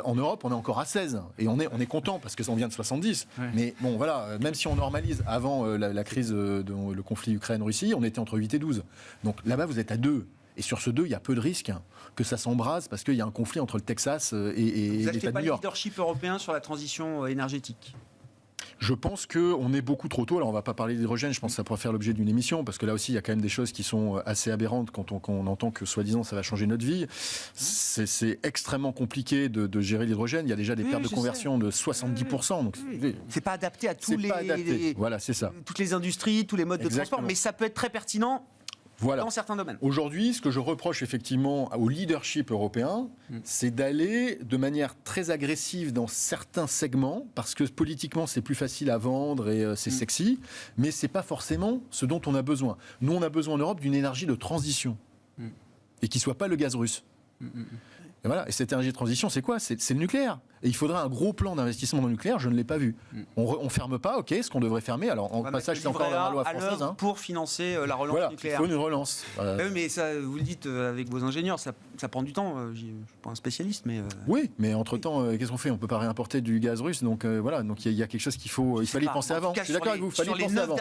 En Europe, on est encore à 16. Et on est content parce que ça en vient de 70. Ouais. Mais bon, voilà, même si on normalise avant la crise, le conflit Ukraine-Russie, on était entre 8 et 12. Donc là-bas, vous êtes à 2. Et sur ce 2, il y a peu de risques que ça s'embrase parce qu'il y a un conflit entre le Texas et Vous l'État n'achetez de pas New le York. leadership européen sur la transition énergétique? Je pense qu'on est beaucoup trop tôt. Alors, on ne va pas parler d'hydrogène. Je pense que ça pourrait faire l'objet d'une émission parce que là aussi, il y a quand même des choses qui sont assez aberrantes quand on entend que, soi-disant, ça va changer notre vie. C'est extrêmement compliqué de gérer l'hydrogène. Il y a déjà des pertes de conversion de 70%. Donc, C'est pas adapté à tous c'est pas adapté. Voilà, c'est ça. toutes les industries, tous les modes de Exactement. transport, mais ça peut être très pertinent Voilà. dans certains domaines. Aujourd'hui, ce que je reproche effectivement au leadership européen, c'est d'aller de manière très agressive dans certains segments, parce que politiquement c'est plus facile à vendre et c'est sexy, mais c'est pas forcément ce dont on a besoin. Nous, on a besoin en Europe d'une énergie de transition, et qui soit pas le gaz russe. Et voilà. Et cette énergie de transition, c'est quoi ? C'est le nucléaire. Et il faudrait un gros plan d'investissement dans le nucléaire, je ne l'ai pas vu. On ferme pas, ok, ce qu'on devrait fermer. Alors, en passage, c'est encore dans la loi à française. l'heure pour financer la relance Voilà, il nucléaire. faut une relance. Oui, mais ça, vous le dites avec vos ingénieurs, ça prend du temps. Je ne suis pas un spécialiste, mais... Oui, mais entre-temps, qu'est-ce qu'on fait ? On ne peut pas réimporter du gaz russe, donc voilà. Donc il y a quelque chose qu'il faut. Il fallait y penser avant. Je suis d'accord avec vous. Il fallait y penser avant.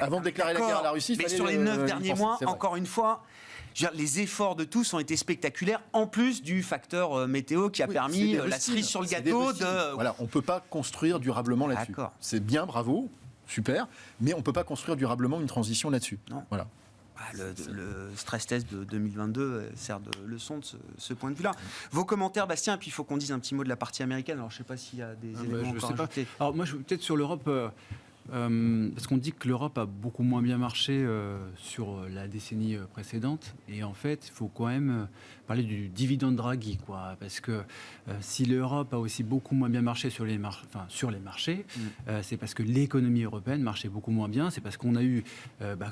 Avant de déclarer la guerre à la Russie, mais fallait sur les 9 derniers penser, mois, c'est vrai. encore une fois, je veux dire, les efforts de tous ont été spectaculaires, en plus du facteur météo qui a permis la cerise sur le gâteau de... Voilà, on ne peut pas construire durablement là-dessus. D'accord. C'est bien, bravo, super, mais on ne peut pas construire durablement une transition là-dessus. Non. Voilà. Le stress test de 2022 sert de leçon de ce point de vue-là. Vos commentaires, Bastien, et puis il faut qu'on dise un petit mot de la partie américaine. Alors je ne sais pas s'il y a des éléments je encore sais pas. ajoutés. Alors moi, peut-être sur l'Europe, parce qu'on dit que l'Europe a beaucoup moins bien marché sur la décennie précédente, et en fait, il faut quand même parler du dividende Draghi, quoi, parce que si l'Europe a aussi beaucoup moins bien marché sur les marchés, c'est parce que l'économie européenne marchait beaucoup moins bien, c'est parce qu'on a eu,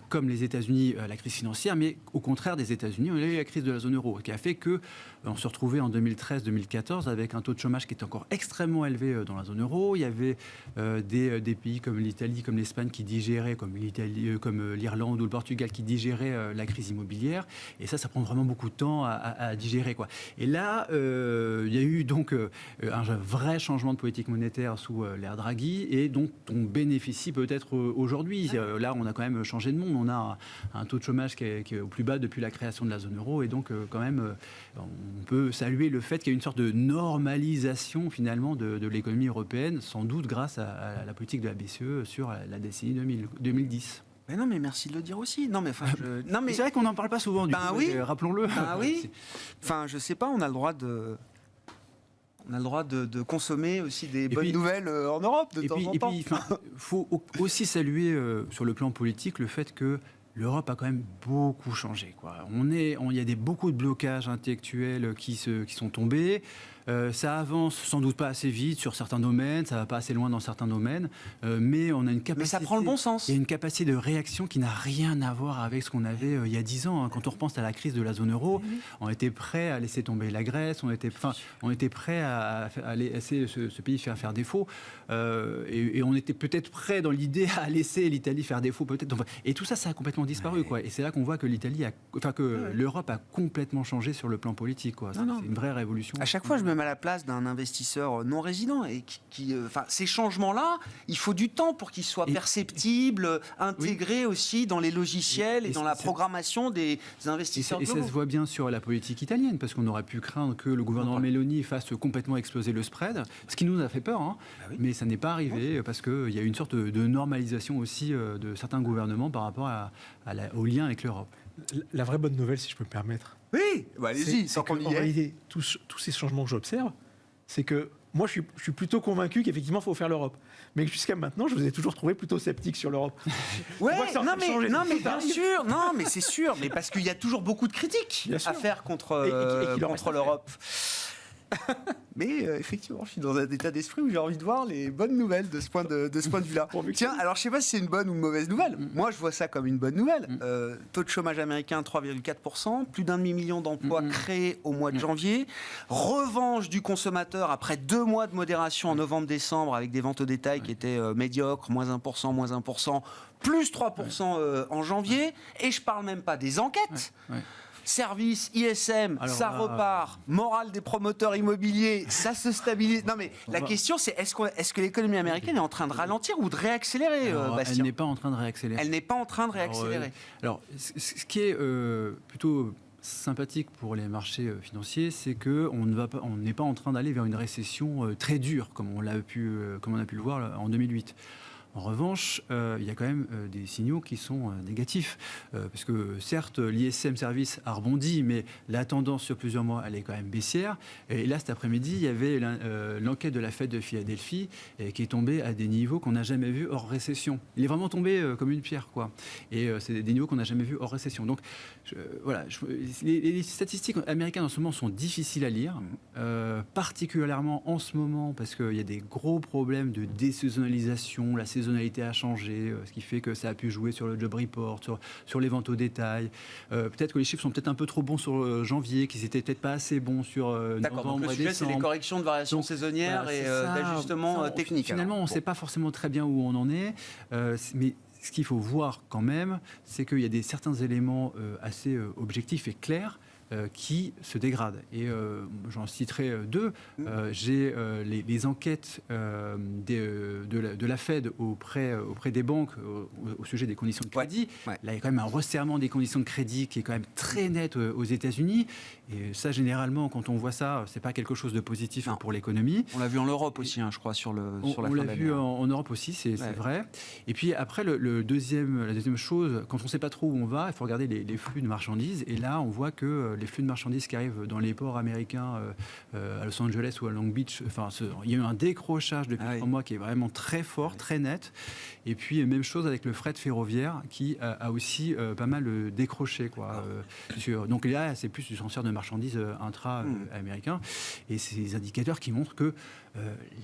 comme les États-Unis, la crise financière, mais au contraire des États-Unis, on a eu la crise de la zone euro, qui a fait que on se retrouvait en 2013-2014 avec un taux de chômage qui était encore extrêmement élevé dans la zone euro. Il y avait des pays comme l'Italie, comme l'Espagne qui digéraient, comme l'Irlande ou le Portugal qui digéraient la crise immobilière. Et ça prend vraiment beaucoup de temps à digérer, quoi. Et là, il y a eu donc un vrai changement de politique monétaire sous l'ère Draghi, et donc on bénéficie peut-être aujourd'hui. Là, on a quand même changé de monde. On a un taux de chômage qui est au plus bas depuis la création de la zone euro, et donc quand même, on peut saluer le fait qu'il y a une sorte de normalisation finalement de l'économie européenne, sans doute grâce à la politique de la BCE sur la décennie 2010. Mais non, mais merci de le dire aussi. Non, mais C'est vrai qu'on n'en parle pas souvent, du coup, oui. Rappelons-le. Oui. Enfin, je sais pas, on a le droit de consommer aussi des bonnes nouvelles en Europe de temps en temps. Il faut aussi saluer sur le plan politique le fait que l'Europe a quand même beaucoup changé, quoi. Il y a beaucoup de blocages intellectuels qui sont tombés. Ça avance sans doute pas assez vite sur certains domaines, ça va pas assez loin dans certains domaines, mais on a une capacité. Mais ça prend le bon sens. Il y a une capacité de réaction qui n'a rien à voir avec ce qu'on avait il y a 10 ans. Quand on repense à la crise de la zone euro, on était prêt à laisser tomber la Grèce, on était prêt à laisser ce pays faire défaut, et on était peut-être prêt dans l'idée à laisser l'Italie faire défaut, peut-être. Et tout ça, ça a complètement disparu, quoi. Et c'est là qu'on voit que l'Europe a complètement changé sur le plan politique, quoi. C'est une vraie révolution. À chaque fois, je me mets à la place d'un investisseur non résident, et ces changements-là, il faut du temps pour qu'ils soient perceptibles, intégrés aussi dans les logiciels et dans la programmation des investisseurs et ça globaux. se voit bien sur la politique italienne, parce qu'on aurait pu craindre que le gouvernement Meloni fasse complètement exploser le spread, ce qui nous a fait peur, hein. Mais ça n'est pas arrivé, parce qu'il y a eu une sorte de normalisation aussi de certains gouvernements par rapport au lien avec l'Europe. La vraie bonne nouvelle, si je peux me permettre, Oui, allez-y, c'est qu'en réalité, tous ces changements que j'observe, c'est que moi, je suis plutôt convaincu qu'effectivement, il faut faire l'Europe. Mais jusqu'à maintenant, je vous ai toujours trouvé plutôt sceptique sur l'Europe. Ouais, non, mais bien sûr, non, mais c'est sûr, mais parce qu'il y a toujours beaucoup de critiques à faire contre l'Europe. Mais effectivement, je suis dans un état d'esprit où j'ai envie de voir les bonnes nouvelles de ce point de vue-là. Tiens, alors je sais pas si c'est une bonne ou une mauvaise nouvelle. Moi, je vois ça comme une bonne nouvelle. Taux de chômage américain 3,4%, plus d'1 demi-million d'emplois créés au mois de janvier. Revanche du consommateur après 2 mois de modération en novembre-décembre avec des ventes au détail qui étaient médiocres, moins 1%, plus 3% en janvier. Et je parle même pas des enquêtes. services, ISM, Alors, ça repart. Morale des promoteurs immobiliers, ça se stabilise. Non, mais la question, c'est est-ce que l'économie américaine est en train de ralentir ou de réaccélérer, Alors, Bastien? elle n'est pas en train de réaccélérer. Elle n'est pas en train de réaccélérer. Alors, ce qui est plutôt sympathique pour les marchés financiers, c'est qu'on n'est pas en train d'aller vers une récession très dure, comme on a pu le voir là, en 2008. En revanche, il y a quand même des signaux qui sont négatifs. Parce que certes, l'ISM Service a rebondi, mais la tendance sur plusieurs mois, elle est quand même baissière. Et là, cet après-midi, il y avait l'enquête de la Fed de Philadelphie qui est tombée à des niveaux qu'on n'a jamais vus hors récession. Il est vraiment tombé comme une pierre, quoi. Et c'est des niveaux qu'on n'a jamais vus hors récession. Donc, les statistiques américaines en ce moment sont difficiles à lire, particulièrement en ce moment, parce qu'il y a des gros problèmes de désaisonnalisation, la saisonnalité a changé, ce qui fait que ça a pu jouer sur le job report, sur les ventes au détail. Peut-être que les chiffres sont peut-être un peu trop bons sur janvier, qu'ils étaient peut-être pas assez bons sur D'accord, donc novembre le et sujet, c'est les décembre. corrections de variations Donc, saisonnières voilà, et c'est ça. d'ajustements Ça, techniques. Finalement, on ne sait pas forcément très bien où on en est, mais ce qu'il faut voir quand même, c'est qu'il y a certains éléments assez objectifs et clairs qui se dégradent. Et j'en citerai deux. J'ai les enquêtes de la Fed auprès des banques au sujet des conditions de crédit. Ouais. Là, il y a quand même un resserrement des conditions de crédit qui est quand même très net aux États-Unis. Et ça, généralement, quand on voit ça, c'est pas quelque chose de positif pour l'économie. On l'a vu en Europe aussi, je crois, sur la On fin l'a d'année. vu en Europe aussi, c'est vrai. Et puis après, la deuxième chose, quand on ne sait pas trop où on va, il faut regarder les flux de marchandises. Et là, on voit que les flux de marchandises qui arrivent dans les ports américains à Los Angeles ou à Long Beach, il y a eu un décrochage depuis 3 mois qui est vraiment très fort, très net. Et puis, même chose avec le fret ferroviaire qui a aussi pas mal décroché, quoi. Donc là, c'est plus du transfert de marchandises intra-américain. Et c'est des indicateurs qui montrent que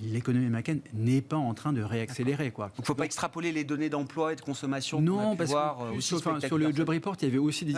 l'économie américaine n'est pas en train de réaccélérer, quoi. Donc il ne faut pas extrapoler les données d'emploi et de consommation. Non, parce que sur le job report, il y avait aussi des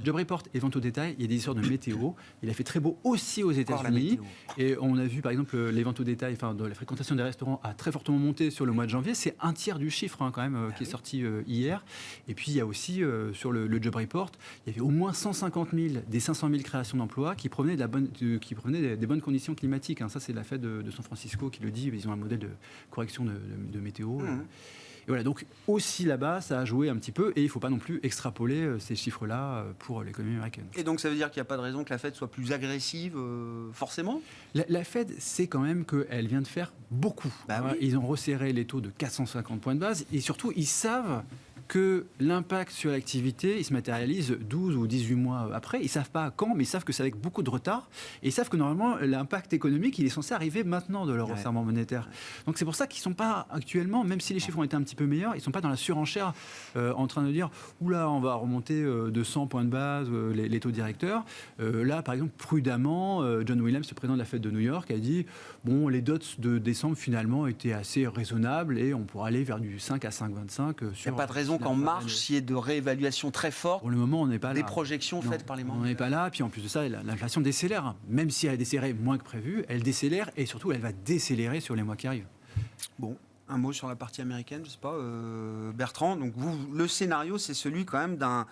job report et vente au détail. Il y a des histoires de météo. Il a fait très beau aussi aux États-Unis. Et on a vu, par exemple, les ventes au détail, de la fréquentation des restaurants a très fortement monté sur le mois de janvier. C'est un tiers du chiffre quand même qui est sorti hier. Et puis il y a aussi sur le job report, il y avait au moins 150 000 des 500 000 créations d'emplois qui provenaient des bonnes conditions climatiques. Ça, c'est la Fed de San Francisco qui le dit. Ils ont un modèle de correction de météo. Et voilà, donc aussi là-bas, ça a joué un petit peu, et il ne faut pas non plus extrapoler ces chiffres-là pour l'économie américaine. Et donc ça veut dire qu'il n'y a pas de raison que la Fed soit plus agressive, forcément ? La Fed sait quand même qu'elle vient de faire beaucoup. Oui. Ils ont resserré les taux de 450 points de base, et surtout, ils savent que l'impact sur l'activité, il se matérialise 12 ou 18 mois après. Ils ne savent pas quand, mais ils savent que c'est avec beaucoup de retard. Et ils savent que normalement, l'impact économique, il est censé arriver maintenant de leur resserrement monétaire. Donc c'est pour ça qu'ils ne sont pas actuellement, même si les chiffres ont été un petit peu meilleurs, ils ne sont pas dans la surenchère en train de dire « Oula, on va remonter de 100 points de base les taux directeurs ». Là, par exemple, prudemment, John Williams, le président de la Fed de New York, a dit « Bon, les dots de décembre, finalement, étaient assez raisonnables et on pourra aller vers du 5 à 5,25 sur... » Il n'y a pas de raison qu'en marche, s'il y ait de réévaluation très forte, pour le moment, on n'est pas là. Des projections faites par les membres. On n'est pas là. Puis en plus de ça, l'inflation décélère. Même si elle a décéléré moins que prévu, elle décélère et surtout, elle va décélérer sur les mois qui arrivent. Bon, un mot sur la partie américaine, je ne sais pas, Bertrand. Donc le scénario, c'est celui quand même d'un...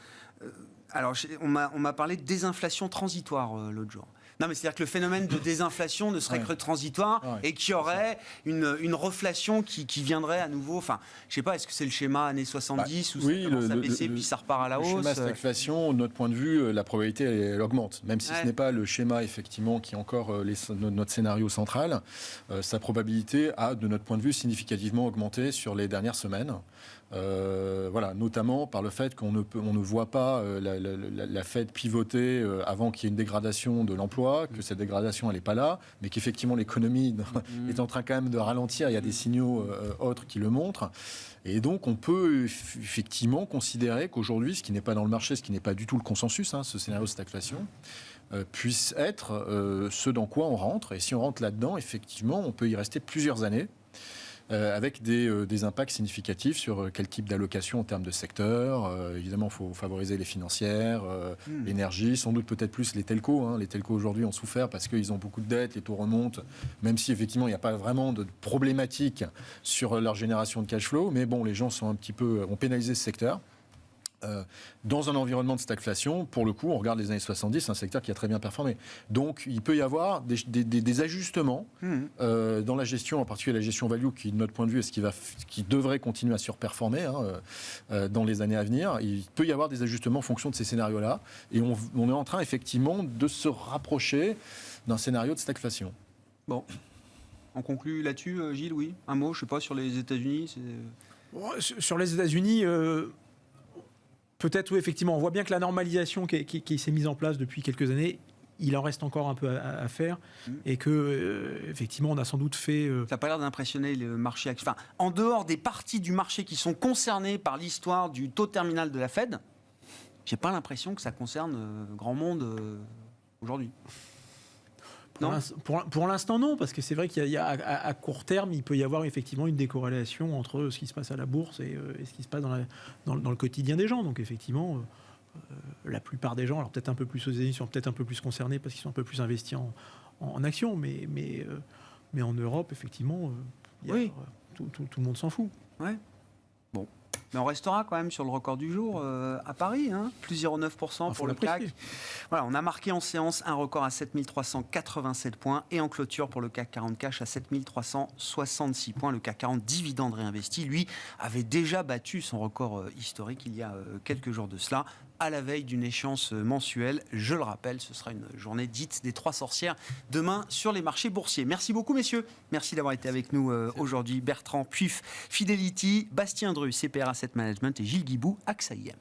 alors, on m'a parlé de désinflation transitoire l'autre jour. Non, mais c'est-à-dire que le phénomène de désinflation ne serait que transitoire et qu'il y aurait une reflation qui viendrait à nouveau. Enfin, je sais pas, est-ce que c'est le schéma années 70 où ça commence à baisser puis ça repart à la hausse? Le schéma stagflation, de notre point de vue, la probabilité elle augmente. Même si ce n'est pas le schéma effectivement qui est encore notre scénario central, sa probabilité a, de notre point de vue, significativement augmenté sur les dernières semaines. Voilà, notamment par le fait qu'on ne voit pas la Fed pivoter avant qu'il y ait une dégradation de l'emploi, que cette dégradation elle n'est pas là, mais qu'effectivement l'économie est en train quand même de ralentir. Il y a des signaux autres qui le montrent. Et donc on peut effectivement considérer qu'aujourd'hui, ce qui n'est pas dans le marché, ce qui n'est pas du tout le consensus, ce scénario de stagflation, puisse être ce dans quoi on rentre. Et si on rentre là-dedans, effectivement, on peut y rester plusieurs années. Avec des impacts significatifs sur quel type d'allocation en termes de secteur. Évidemment, il faut favoriser les financières, l'énergie, sans doute peut-être plus les telcos. Les telcos aujourd'hui ont souffert parce qu'ils ont beaucoup de dettes, les taux remontent, même si effectivement il n'y a pas vraiment de problématique sur leur génération de cash flow. Mais bon, les gens sont un petit peu, ont pénalisé ce secteur. Dans un environnement de stagflation, pour le coup, on regarde les années 70, c'est un secteur qui a très bien performé. Donc, il peut y avoir des ajustements dans la gestion, en particulier la gestion value, qui, de notre point de vue, est qui devrait continuer à surperformer dans les années à venir. Il peut y avoir des ajustements en fonction de ces scénarios-là. Et on est en train, effectivement, de se rapprocher d'un scénario de stagflation. Bon. On conclut là-dessus, Gilles, oui. Un mot, je ne sais pas, sur les États-Unis. Sur les États-Unis, peut-être, oui, effectivement, on voit bien que la normalisation qui s'est mise en place depuis quelques années, il en reste encore un peu à faire, et que, effectivement, on a sans doute fait... Ça n'a pas l'air d'impressionner le marché. Enfin, en dehors des parties du marché qui sont concernées par l'histoire du taux terminal de la Fed, j'ai pas l'impression que ça concerne grand monde aujourd'hui. Pour l'instant, non, parce que c'est vrai qu'il y a à court terme, il peut y avoir effectivement une décorrélation entre ce qui se passe à la bourse et ce qui se passe dans le quotidien des gens. Donc effectivement, la plupart des gens, alors peut-être un peu plus aux États-Unis, sont peut-être un peu plus concernés parce qu'ils sont un peu plus investis en actions, mais en Europe, effectivement, tout le monde s'en fout. Ouais. Bon. Mais on restera quand même sur le record du jour à Paris, plus 0,9% pour le CAC. Voilà, on a marqué en séance un record à 7387 points et en clôture pour le CAC 40 cash à 7366 points. Le CAC 40 dividende réinvesti, lui, avait déjà battu son record historique il y a quelques jours de cela, à la veille d'une échéance mensuelle. Je le rappelle, ce sera une journée dite des 3 sorcières demain sur les marchés boursiers. Merci beaucoup, messieurs. Merci d'avoir été avec nous aujourd'hui. Bertrand Puif, Fidelity, Bastien Dru, CPR Asset Management et Gilles Guibou, AXA IM.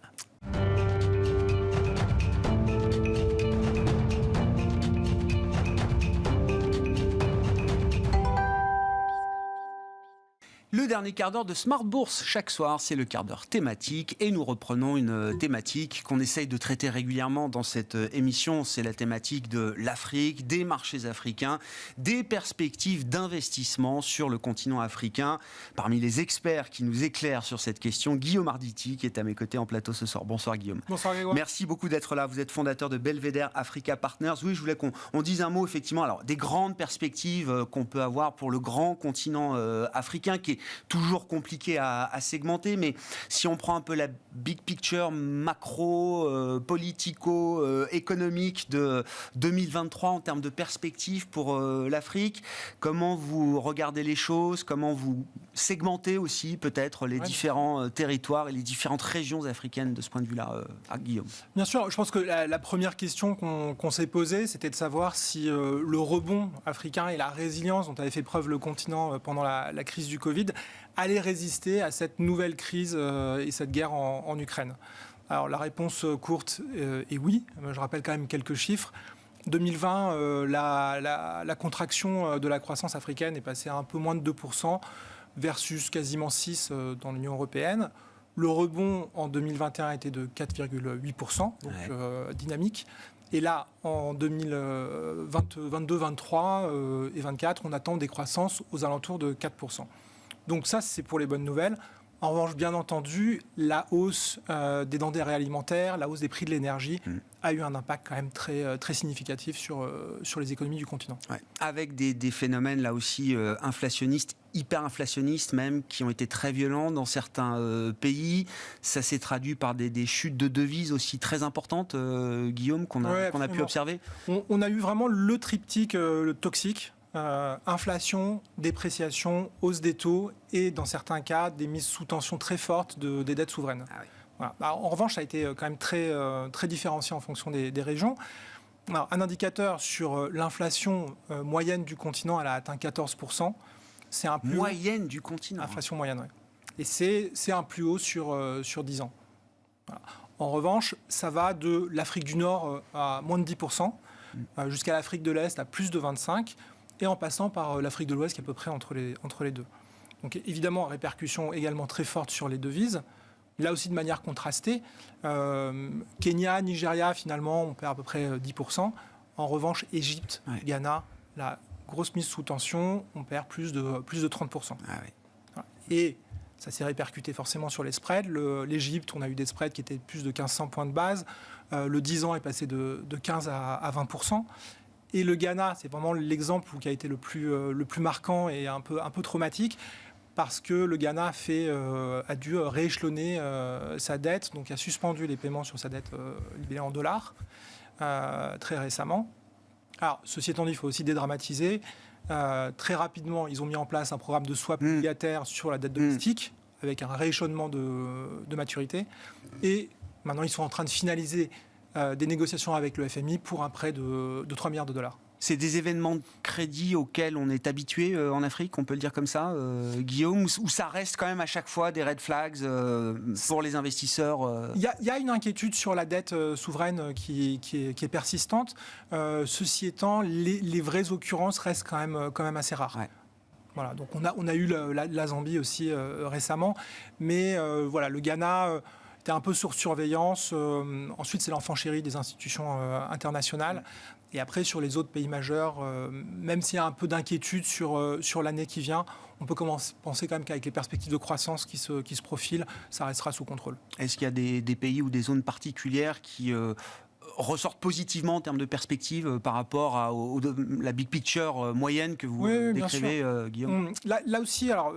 Le dernier quart d'heure de Smart Bourse. Chaque soir, c'est le quart d'heure thématique et nous reprenons une thématique qu'on essaye de traiter régulièrement dans cette émission. C'est la thématique de l'Afrique, des marchés africains, des perspectives d'investissement sur le continent africain. Parmi les experts qui nous éclairent sur cette question, Guillaume Arditi qui est à mes côtés en plateau ce soir. Bonsoir Guillaume. Bonsoir Grégoire. Merci beaucoup d'être là. Vous êtes fondateur de Belvedere Africa Partners. Oui, je voulais qu'on dise un mot effectivement. Alors, des grandes perspectives qu'on peut avoir pour le grand continent africain qui est toujours compliqué à segmenter, mais si on prend un peu la big picture macro, politico-économique de 2023 en termes de perspectives pour l'Afrique, comment vous regardez les choses, comment vous segmentez aussi peut-être les différents territoires et les différentes régions africaines de ce point de vue-là, Guillaume? Bien sûr, je pense que la première question qu'on s'est posée, c'était de savoir si le rebond africain et la résilience dont avait fait preuve le continent pendant la crise du Covid allait résister à cette nouvelle crise et cette guerre en Ukraine. Alors la réponse courte est oui. Je rappelle quand même quelques chiffres. 2020, la contraction de la croissance africaine est passée à un peu moins de 2% versus quasiment 6% dans l'Union européenne. Le rebond en 2021 était de 4,8%, donc dynamique. Et là, en 2022, 23 et 24, on attend des croissances aux alentours de 4%. Donc ça, c'est pour les bonnes nouvelles. En revanche, bien entendu, la hausse des denrées alimentaires, la hausse des prix de l'énergie a eu un impact quand même très, très significatif sur les économies du continent. Ouais. Avec des phénomènes là aussi inflationnistes, hyperinflationnistes même, qui ont été très violents dans certains pays. Ça s'est traduit par des chutes de devises aussi très importantes, Guillaume, qu'on a pu observer. On a eu vraiment le triptyque toxique. Inflation, dépréciation, hausse des taux et dans certains cas des mises sous tension très fortes des dettes souveraines. Ah oui. Voilà. En revanche, ça a été quand même très, très différencié en fonction des régions. Alors, un indicateur sur l'inflation moyenne du continent, elle a atteint 14%. C'est un plus moyenne du continent. Inflation moyenne, oui. Et c'est un plus haut sur 10 ans. Voilà. En revanche, ça va de l'Afrique du Nord à moins de 10%, jusqu'à l'Afrique de l'Est à plus de 25%. Et en passant par l'Afrique de l'Ouest qui est à peu près entre les deux. Donc évidemment, répercussions également très fortes sur les devises, là aussi de manière contrastée. Kenya, Nigeria, finalement, on perd à peu près 10%. En revanche, Égypte, Ghana, la grosse mise sous tension, on perd plus de 30%. Ah oui. Voilà. Et ça s'est répercuté forcément sur les spreads. L'Égypte, on a eu des spreads qui étaient plus de 1500 points de base. Le 10 ans est passé de 15 à 20%. Et le Ghana, c'est vraiment l'exemple qui a été le plus marquant et un peu traumatique. parce que le Ghana a dû rééchelonner sa dette, donc a suspendu les paiements sur sa dette libellée en dollars très récemment. Alors, ceci étant dit, il faut aussi dédramatiser. Très rapidement, ils ont mis en place un programme de swap obligataire sur la dette domestique, avec un rééchelonnement de maturité. Et maintenant, ils sont en train de finaliser des négociations avec le FMI pour un prêt de 3 milliards de dollars. C'est des événements de crédit auxquels on est habitué en Afrique, on peut le dire comme ça, Guillaume, où ça reste quand même à chaque fois des red flags pour les investisseurs. Il y a une inquiétude sur la dette souveraine qui est persistante. Ceci étant, les vraies occurrences restent quand même assez rares. Ouais. Voilà, donc on a eu la Zambie aussi récemment, mais voilà, le Ghana était un peu sur surveillance. Ensuite, c'est l'enfant chéri des institutions internationales. Et après, sur les autres pays majeurs, même s'il y a un peu d'inquiétude sur l'année qui vient, on peut penser quand même qu'avec les perspectives de croissance qui se profilent, ça restera sous contrôle. Est-ce qu'il y a des pays ou des zones particulières qui ressortent positivement en termes de perspective par rapport à la big picture moyenne que vous décrivez, Guillaume? Là aussi, alors,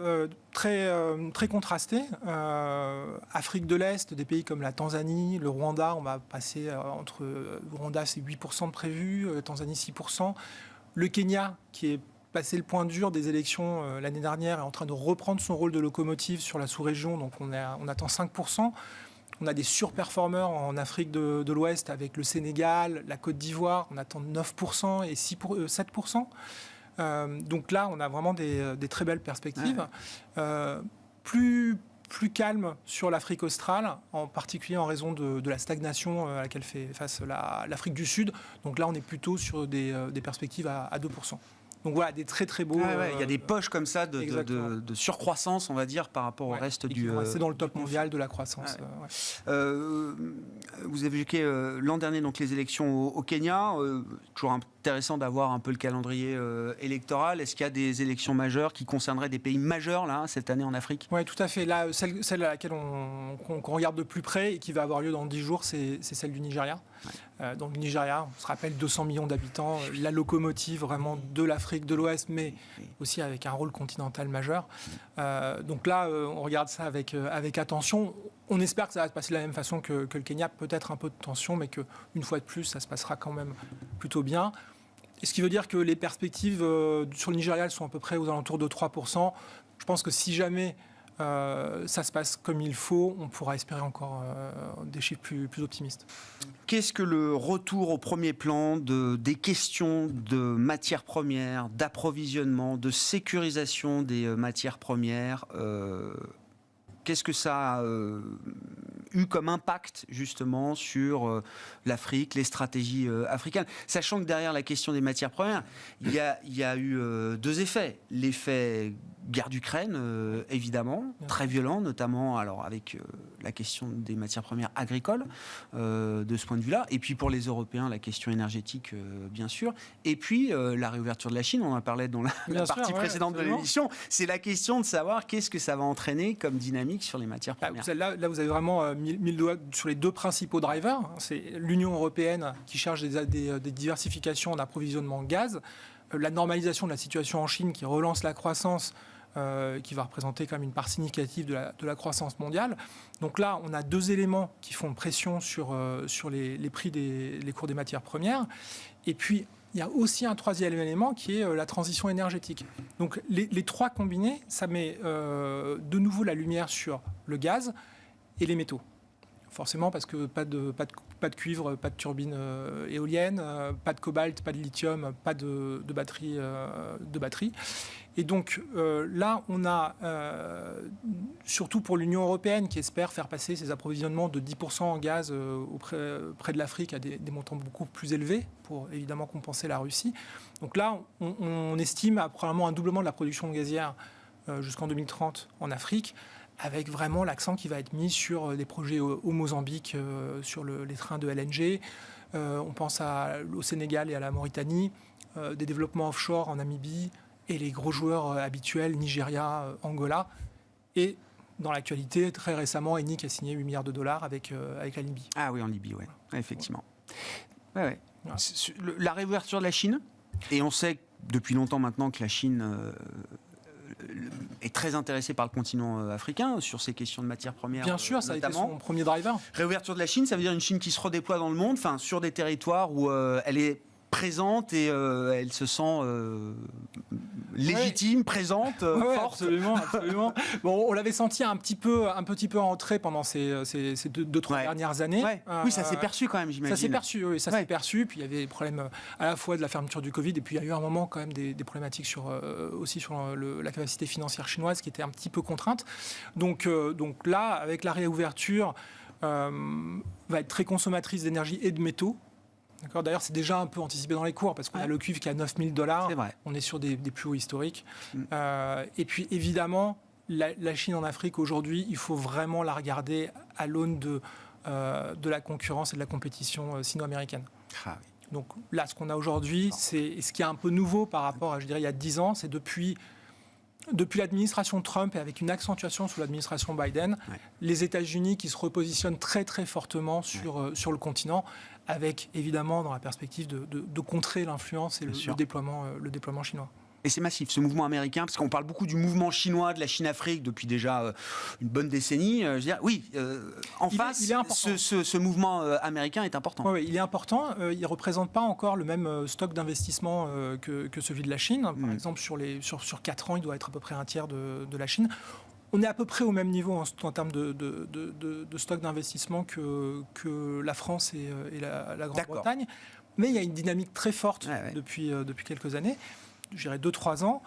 très contrasté. Afrique de l'Est, des pays comme la Tanzanie, le Rwanda, on va passer entre... Le Rwanda, c'est 8% de prévu, Tanzanie, 6%. Le Kenya, qui est passé le point dur des élections l'année dernière, est en train de reprendre son rôle de locomotive sur la sous-région, donc on attend 5%. On a des surperformeurs en Afrique de l'Ouest avec le Sénégal, la Côte d'Ivoire, on attend 9% et 7%. Donc là, on a vraiment des très belles perspectives. Plus calme sur l'Afrique australe, en particulier en raison de la stagnation à laquelle fait face l'Afrique du Sud. Donc là, on est plutôt sur des perspectives à 2%. Donc voilà, des très très beaux... il y a des poches comme ça de surcroissance, on va dire, par rapport au reste du... C'est dans le top mondial de la croissance. Vous avez évoqué l'an dernier donc, les élections au Kenya. Toujours intéressant d'avoir un peu le calendrier électoral. Est-ce qu'il y a des élections majeures qui concerneraient des pays majeurs là, cette année en Afrique? Oui, tout à fait. Là, celle à laquelle qu'on regarde de plus près et qui va avoir lieu dans 10 jours, c'est celle du Nigeria. Donc le Nigeria, on se rappelle, 200 millions d'habitants, la locomotive vraiment de l'Afrique de l'Ouest, mais aussi avec un rôle continental majeur. Donc là, on regarde ça avec attention. On espère que ça va se passer de la même façon que le Kenya, peut-être un peu de tension, mais qu'une fois de plus, ça se passera quand même plutôt bien. Et ce qui veut dire que les perspectives sur le Nigeria, elles sont à peu près aux alentours de 3%. Je pense que si jamais ça se passe comme il faut, on pourra espérer encore des chiffres plus optimistes. Qu'est-ce que le retour au premier plan des questions de matières premières, d'approvisionnement, de sécurisation des matières premières, qu'est-ce que ça a eu comme impact justement sur l'Afrique, les stratégies africaines, sachant que derrière la question des matières premières, il y a eu deux effets. L'effet guerre d'Ukraine, évidemment, très violent, notamment alors, avec la question des matières premières agricoles, de ce point de vue-là, et puis pour les Européens, la question énergétique, bien sûr, et puis la réouverture de la Chine, on en parlait dans la partie précédente de l'émission, c'est la question de savoir qu'est-ce que ça va entraîner comme dynamique sur les matières premières. Là, vous avez vraiment mis le doigt sur les deux principaux drivers. C'est l'Union européenne qui cherche des diversifications en approvisionnement en gaz, la normalisation de la situation en Chine qui relance la croissance, qui va représenter quand même une part significative de la croissance mondiale. Donc là, on a deux éléments qui font pression sur les prix les cours des matières premières. Et puis, il y a aussi un troisième élément qui est la transition énergétique. Donc les trois combinés, ça met de nouveau la lumière sur le gaz et les métaux. Forcément, parce que pas de cuivre, pas de turbine éolienne, pas de cobalt, pas de lithium, pas de batterie. Et donc là, on a, surtout pour l'Union européenne, qui espère faire passer ses approvisionnements de 10% en gaz près de l'Afrique à des montants beaucoup plus élevés, pour évidemment compenser la Russie. Donc là, on estime probablement un doublement de la production gazière jusqu'en 2030 en Afrique, avec vraiment l'accent qui va être mis sur des projets au Mozambique, sur les trains de LNG. On pense au Sénégal et à la Mauritanie, des développements offshore en Namibie, et les gros joueurs habituels, Nigeria, Angola. Et dans l'actualité, très récemment, Eni a signé 8 milliards de dollars avec la Libye. Ah oui, en Libye, oui, effectivement. Ouais. La réouverture de la Chine, et on sait depuis longtemps maintenant que la Chine est très intéressé par le continent africain sur ces questions de matières premières. Bien sûr, ça a été notamment. son premier driver. Réouverture de la Chine, ça veut dire une Chine qui se redéploie dans le monde, enfin sur des territoires où elle est présente et elle se sent légitime, présente, forte. Absolument. Bon, on l'avait senti un petit peu entrer pendant ces 2-3 dernières années. Ouais. Oui, ça s'est perçu quand même, j'imagine. Ça s'est perçu, oui, s'est perçu. Puis il y avait des problèmes à la fois de la fermeture du Covid et puis il y a eu un moment quand même des problématiques aussi sur la capacité financière chinoise qui était un petit peu contrainte. Donc là, avec la réouverture, va être très consommatrice d'énergie et de métaux. D'accord. D'ailleurs, c'est déjà un peu anticipé dans les cours parce qu'on a le cuivre qui est à $9 000. On est sur des plus hauts historiques. Et puis, évidemment, la Chine en Afrique, aujourd'hui, il faut vraiment la regarder à l'aune de la concurrence et de la compétition sino-américaine. Ah, oui. Donc là, ce qu'on a aujourd'hui, c'est ce qui est un peu nouveau par rapport à, je dirais, il y a 10 ans, c'est depuis l'administration Trump et avec une accentuation sous l'administration Biden, les États-Unis qui se repositionnent très très fortement sur le continent, avec évidemment dans la perspective de contrer l'influence et le déploiement chinois. Et c'est massif, ce mouvement américain, parce qu'on parle beaucoup du mouvement chinois, de la Chine-Afrique depuis déjà une bonne décennie. Je veux dire, oui, en face, ce mouvement américain est important. Oui, il est important. Il ne représente pas encore le même stock d'investissement que celui de la Chine. Par exemple, sur 4 ans, il doit être à peu près un tiers de la Chine. On est à peu près au même niveau en termes de stock d'investissement que la France et la Grande-Bretagne. Mais il y a une dynamique très forte depuis quelques années. Je dirais 2-3 ans.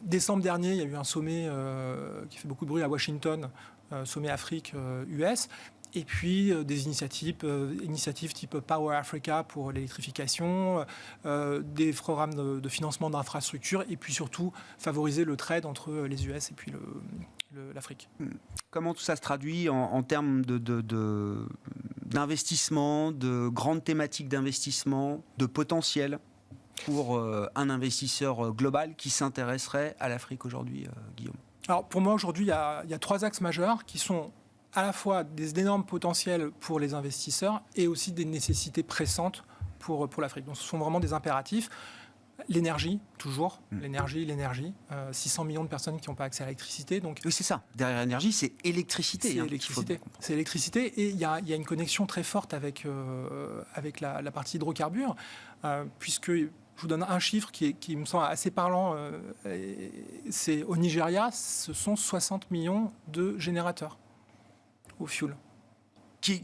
Décembre dernier, il y a eu un sommet qui fait beaucoup de bruit à Washington, sommet Afrique-US, et puis des initiatives type Power Africa pour l'électrification, des programmes de financement d'infrastructures, et puis surtout favoriser le trade entre les US et puis l'Afrique. Comment tout ça se traduit en termes d'investissement, de grandes thématiques d'investissement, de potentiel pour un investisseur global qui s'intéresserait à l'Afrique aujourd'hui, Guillaume? Alors pour moi aujourd'hui, il y a 3 axes majeurs qui sont à la fois des énormes potentiels pour les investisseurs et aussi des nécessités pressantes pour l'Afrique. Donc ce sont vraiment des impératifs. L'énergie, toujours. L'énergie. 600 millions de personnes qui n'ont pas accès à l'électricité. Donc, oui, c'est ça. Derrière l'énergie, c'est électricité. C'est électricité. Et il y a une connexion très forte avec la partie hydrocarbures, puisque je vous donne un chiffre qui me semble assez parlant. C'est au Nigeria, ce sont 60 millions de générateurs au fioul. Qui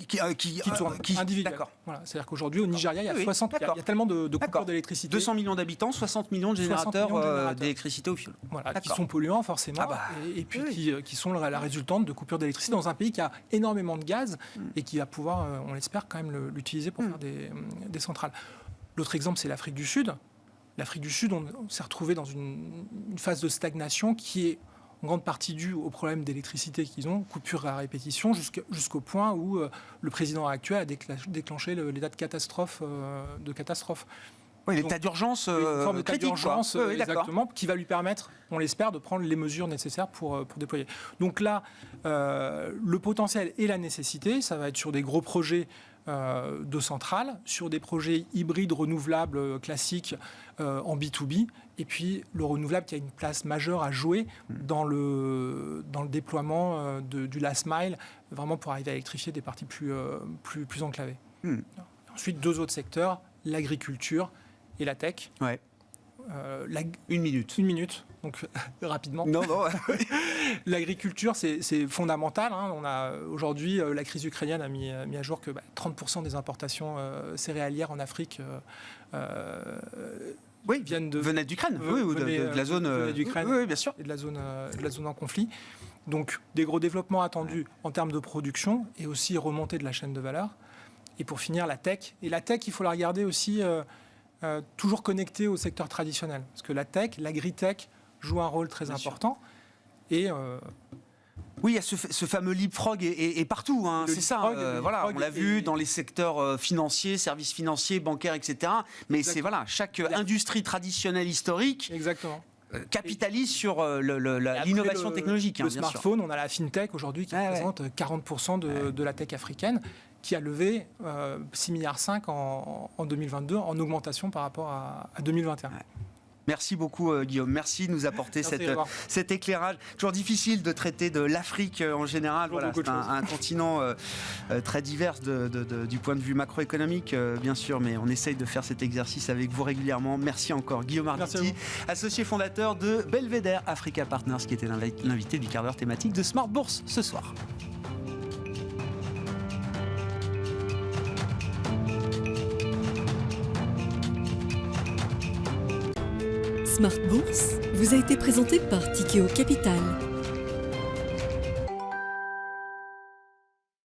tournent individuellement. D'accord. Voilà, c'est-à-dire qu'aujourd'hui, au Nigeria, il y a tellement de coupures d'électricité. 200 millions d'habitants, 60 millions de générateurs d'électricité au fioul. Voilà, qui sont polluants forcément, et puis qui sont la résultante de coupures d'électricité dans un pays qui a énormément de gaz et qui va pouvoir, on l'espère, quand même l'utiliser pour faire des centrales. L'autre exemple, c'est l'Afrique du Sud. L'Afrique du Sud, on s'est retrouvé dans une phase de stagnation qui est en grande partie due au problème d'électricité qu'ils ont, coupure à répétition, jusqu'au point où le président actuel a déclenché l'état de catastrophe. Oui, l'état d'urgence une forme d'état critique, d'urgence, oui, exactement, qui va lui permettre, on l'espère, de prendre les mesures nécessaires pour déployer. Donc là, le potentiel et la nécessité, ça va être sur des gros projets de centrales, sur des projets hybrides renouvelables classiques en B2B, et puis le renouvelable qui a une place majeure à jouer dans le déploiement du last mile, vraiment pour arriver à électrifier des parties plus enclavées. Ensuite, 2 autres secteurs, l'agriculture et la tech. Ouais. Une minute, donc rapidement. Non. L'agriculture, c'est fondamental. On a aujourd'hui, la crise ukrainienne a mis à jour que 30% des importations céréalières en Afrique venaient d'Ukraine, ou de la zone d'Ukraine, oui, bien sûr, et de la zone en conflit. Donc des gros développements attendus en termes de production et aussi remontée de la chaîne de valeur. Et pour finir, la tech. Et la tech, il faut la regarder aussi toujours connectée au secteur traditionnel. Parce que la tech, l'agri-tech, joue un rôle très important. Et oui, il y a ce fameux leapfrog et partout, c'est ça. Voilà, on l'a vu dans les secteurs financiers, services financiers, bancaires, etc. Mais exactement. C'est chaque industrie traditionnelle historique. Exactement. Capitalise sur l'innovation technologique. Le smartphone, on a la fintech aujourd'hui qui représente 40% de la tech africaine, qui a levé 6,5 milliards en 2022 en augmentation par rapport à 2021. Merci beaucoup Guillaume, merci de nous apporter cet éclairage. Toujours difficile de traiter de l'Afrique en général, voilà, c'est un continent très divers du point de vue macroéconomique bien sûr, mais on essaye de faire cet exercice avec vous régulièrement. Merci encore Guillaume Arditi, associé fondateur de Belvédère Africa Partners, qui était l'invité du quart d'heure thématique de Smart Bourse ce soir. Smart Bourse vous a été présenté par Tikeo Capital.